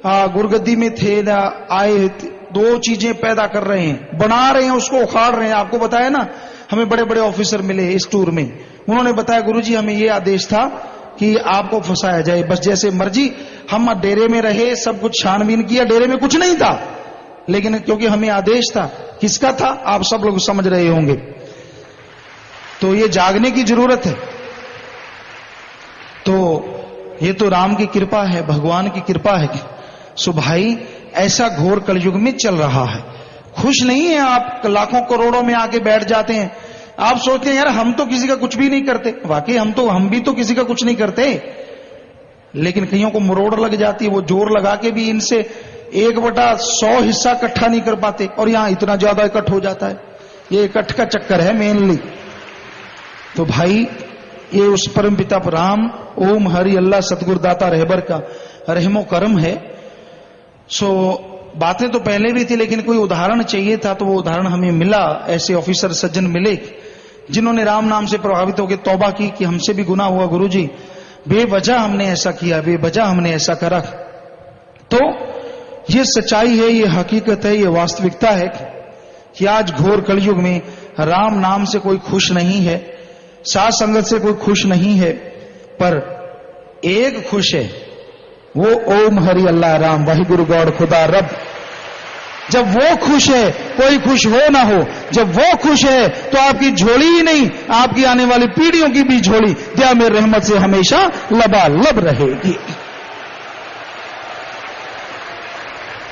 गुरगद्दी में थे ना आए, दो चीजें पैदा कर रहे हैं, बना रहे हैं, उसको उखाड़ रहे हैं। आपको बताया ना, हमें बड़े बड़े ऑफिसर मिले इस टूर में, उन्होंने बताया गुरुजी हमें ये आदेश था कि आपको फंसाया जाए, बस जैसे मर्जी। हम डेरे में रहे, सब कुछ छानबीन किया, डेरे में कुछ नहीं था, लेकिन क्योंकि हमें आदेश था, किसका था आप सब लोग समझ रहे होंगे, तो ये जागने की जरूरत है। तो ये तो राम की कृपा है, भगवान की कृपा है। सो भाई ऐसा घोर कलयुग में चल रहा है। खुश नहीं है आप, लाखों करोड़ों में आके बैठ जाते हैं। आप सोचते हैं यार हम तो किसी का कुछ भी नहीं करते, वाकई हम भी तो किसी का कुछ नहीं करते, लेकिन कईयों को मरोड़ लग जाती है, वो जोर लगा के भी इनसे 1/100 हिस्सा इकट्ठा नहीं कर पाते, और यहां इतना ज्यादा इकट्ठ हो जाता है। ये इकट्ठ का चक्कर है मेनली। तो भाई ये उस परम पिता राम, ओम हरि अल्लाह सतगुरुदाता रहबर का रहमो करम है। सो बातें तो पहले भी थी, लेकिन कोई उदाहरण चाहिए था, तो वो उदाहरण हमें मिला। ऐसे ऑफिसर सज्जन मिले जिन्होंने राम नाम से प्रभावित होकर तौबा की कि हमसे भी गुनाह हुआ गुरुजी, बेवजह हमने ऐसा किया, बेवजह हमने ऐसा करा। तो ये सच्चाई है, ये हकीकत है, ये वास्तविकता है कि आज घोर कलयुग में राम नाम से कोई खुश नहीं है, साथ संगत से कोई खुश नहीं है, पर एक खुश है, वो ओम हरि अल्लाह राम वाहिगुरु गौड़ खुदा रब। जब वो खुश है, कोई खुश हो ना हो, जब वो खुश है तो आपकी झोली ही नहीं, आपकी आने वाली पीढ़ियों की भी झोली दया में रहमत से हमेशा लबालब रहेगी।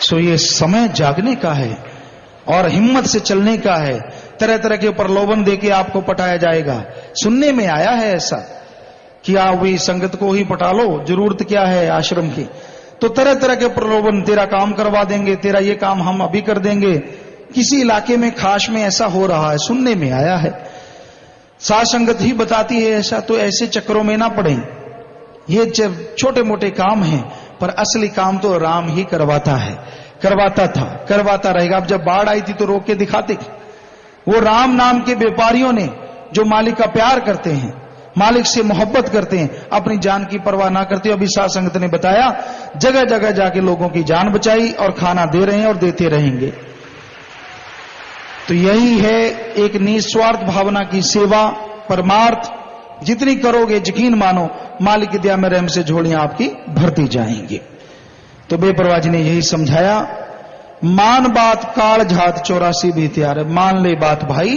सो ये समय जागने का है और हिम्मत से चलने का है। तरह तरह के प्रलोभन देके आपको पटाया जाएगा। सुनने में आया है ऐसा कि आप वही संगत को ही पटा लो, जरूरत क्या है आश्रम की। तो तरह तरह के प्रलोभन, तेरा काम करवा देंगे, तेरा ये काम हम अभी कर देंगे। किसी इलाके में खास में ऐसा हो रहा है, सुनने में आया है, साथ संगत ही बताती है ऐसा। तो ऐसे चक्रों में ना पड़े, ये छोटे मोटे काम हैं, पर असली काम तो राम ही करवाता है, करवाता था, करवाता रहेगा। अब जब बाढ़ आई थी तो रोक के दिखाते। वो राम नाम के व्यापारियों ने जो मालिक का प्यार करते हैं, मालिक से मोहब्बत करते हैं, अपनी जान की परवाह ना करते। अभी साथ संगत ने बताया, जगह जगह जाके लोगों की जान बचाई और खाना दे रहे हैं और देते रहेंगे। तो यही है एक निस्वार्थ भावना की सेवा, परमार्थ। जितनी करोगे यकीन मानो मालिक की दया में रहम से झोलियां आपकी भरती जाएंगी। तो बेपरवाह जी ने यही समझाया, मान बात काल झात 84 भी तैयार है। मान ले बात भाई,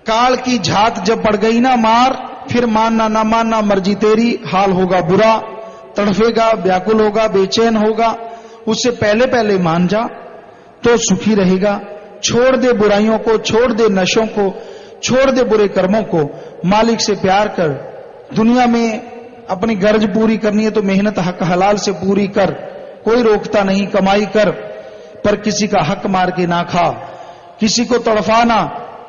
काल की झात जब पड़ गई ना मार, फिर मानना ना मानना मर्जी तेरी। हाल होगा बुरा, तड़फेगा, व्याकुल होगा, बेचैन होगा, उससे पहले पहले मान जा तो सुखी रहेगा। छोड़ दे बुराइयों को, छोड़ दे नशों को, छोड़ दे बुरे कर्मों को, मालिक से प्यार कर। दुनिया में अपनी गर्ज पूरी करनी है तो मेहनत हक हलाल से पूरी कर, कोई रोकता नहीं, कमाई कर, पर किसी का हक मार के ना खा, किसी को तड़फाना।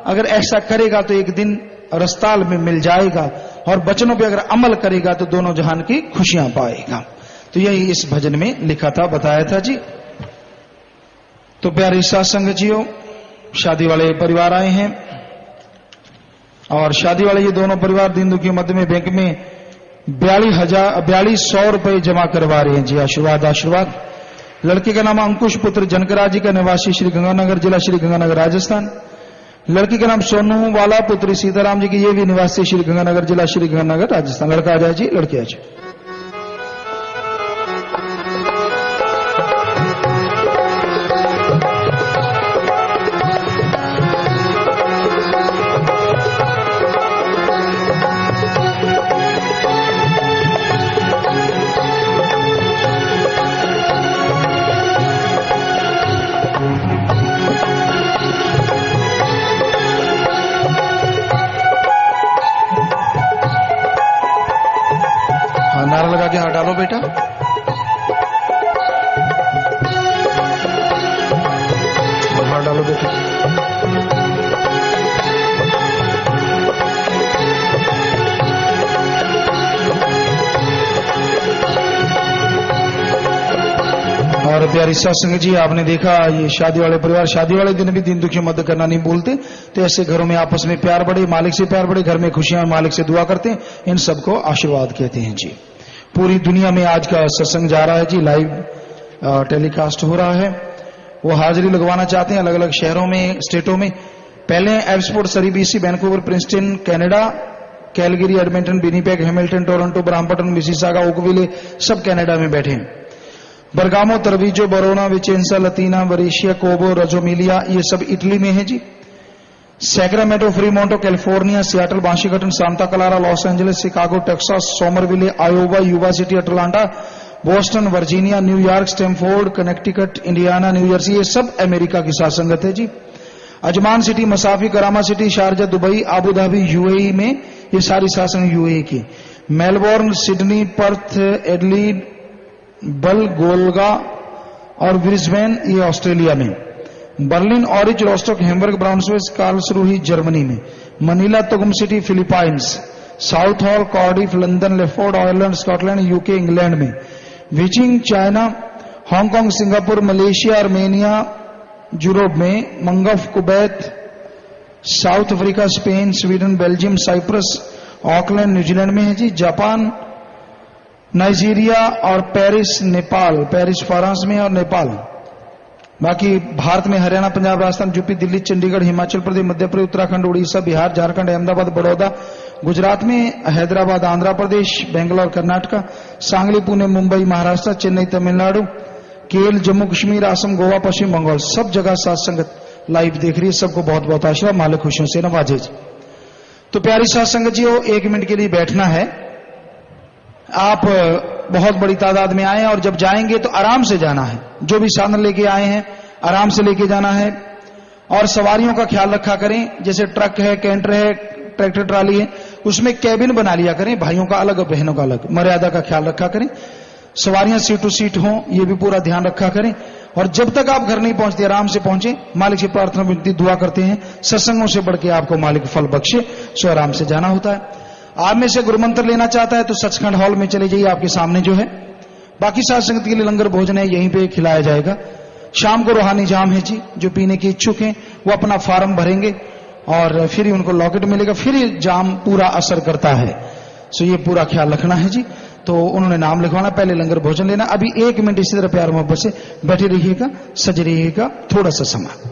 अगर ऐसा करेगा तो एक दिन रस्ताल में मिल जाएगा, और बचनों पे अगर अमल करेगा तो दोनों जहान की खुशियां पाएगा। तो यही इस भजन में लिखा था, बताया था जी। तो प्यारे साथ संग जियो, शादी वाले परिवार आए हैं, और शादी वाले ये दोनों परिवार दीन दुखी मध्य में बैंक में 4200 रुपए जमा करवा रहे हैं जी। आशीर्वाद आशीर्वाद। लड़के का नाम अंकुश पुत्र जनकराज जी का, निवासी श्री गंगानगर, जिला श्री गंगानगर, राजस्थान। लड़की का नाम सोनू वाला पुत्री सीताराम जी की, ये भी निवासी श्री गंगानगर, जिला श्री गंगानगर, राजस्थान। लड़का आ जाए जी, लड़की आ जाए। नारा लगा के हाथ डालो बेटा। हाथ डालो बेटा। और प्यारी सत्संग जी, आपने देखा ये शादी वाले परिवार शादी वाले दिन भी दीन दुखी मदद करना नहीं भूलते। तो ऐसे घरों में आपस में प्यार बढ़े, मालिक से प्यार बढ़े, घर में खुशियां, मालिक से दुआ करते हैं। इन सबको आशीर्वाद कहते हैं जी। पूरी दुनिया में आज का सत्संग जा रहा है जी, लाइव टेलीकास्ट हो रहा है। वो हाजिरी लगवाना चाहते हैं अलग अलग शहरों में, स्टेटों में। पहले एब्सपोर्ट, सरी, BC, Vancouver, Princeton, Canada, Calgary, Edmonton, Winnipeg, Hamilton, Toronto, Brampton, Mississauga, Oakville, सब कनाडा में बैठे हैं। बरगामो, तरवीजो, बरोना, विचेंसा, लतीना, वरेशिया, कोबो, रजोमिलिया, ये सब इटली में है जी। Sacramento, Fremont, California, Seattle, Washington, Santa Clara, Los Angeles, Chicago, Texas, Somerville, Iowa, Yuba City, Atlanta, Boston, Virginia, New York, Stamford, Connecticut, Indiana, New Jersey, ये सब अमेरिका की साथ संगत है जी। अजमान सिटी, मसाफी, करामा city, Sharjah, Dubai, Abu Dhabi, UAE में, ये सारी साथ संगत यूएई की। मेलबोर्न, सिडनी, पर्थ, एडलीड, बल, गोलगा और ब्रिस्बेन, ये ऑस्ट्रेलिया में। Berlin, Aurich, Rostock, Hamburg, Brownsville, Karlsruhe, Germany में। मनीला, तुगम city, Philippines. Southall, Cardiff, London, लेफोर्ड, आयरलैंड, स्कॉटलैंड, यूके, इंग्लैंड में। Beijing, China, Hong Kong, Singapore, Malaysia, Armenia, Europe में। Mangaf, Kuwait, South Africa, Spain, Sweden, Belgium, Cyprus, Auckland, New Zealand में है जी। Japan, Nigeria और Paris, Nepal, Paris France में और नेपाल। बाकी भारत में हरियाणा, पंजाब, राजस्थान, यूपी, दिल्ली, चंडीगढ़, हिमाचल प्रदेश, मध्य प्रदेश, उत्तराखंड, उड़ीसा, बिहार, झारखंड, अहमदाबाद, बड़ौदा, गुजरात में। हैदराबाद, आंध्र प्रदेश, बेंगलोर, कर्नाटका, सांगली, पुणे, मुंबई, महाराष्ट्र, चेन्नई, तमिलनाडु, केरल, जम्मू कश्मीर, असम, गोवा, पश्चिम बंगाल, सब जगह साथ संगत लाइव देख रही है। सबको बहुत बहुत आशीर्वाद, मालिक खुशियों से नवाजे जी। तो प्यारी साथ संगत जी, 1 मिनट के लिए बैठना है। आप बहुत बड़ी तादाद में आए हैं और जब जाएंगे तो आराम से जाना है। जो भी साधन लेके आए हैं आराम से लेके जाना है और सवारियों का ख्याल रखा करें। जैसे ट्रक है, कैंटर है, ट्रैक्टर ट्राली है, उसमें कैबिन बना लिया करें, भाइयों का अलग और बहनों का अलग। मर्यादा का ख्याल रखा करें, सवारियां सीट टू सीट हों, ये भी पूरा ध्यान रखा करें। और जब तक आप घर नहीं पहुंचते आराम से पहुंचे। मालिक से प्रार्थना विनती दुआ करते हैं, सत्संगों से बढ़ के आपको मालिक फल बख्शे, सो आराम से जाना होता है। आप में से गुरुमंत्र लेना चाहता है तो सचखंड हॉल में चले जाइए, आपके सामने जो है। बाकी साथ संगत के लिए लंगर भोजन है, यहीं पे खिलाया जाएगा। शाम को रूहानी जाम है जी, जो पीने के इच्छुक हैं वो अपना फार्म भरेंगे और फिर ही उनको लॉकेट मिलेगा, फिर ये जाम पूरा असर करता है। सो ये पूरा ख्याल रखना है जी। तो उन्होंने नाम लिखवाना, पहले लंगर भोजन लेना। अभी 1 मिनट इसी तरह प्यार मोहब्बत से बैठे रहिएगा, सज रहिएगा, थोड़ा सा समय।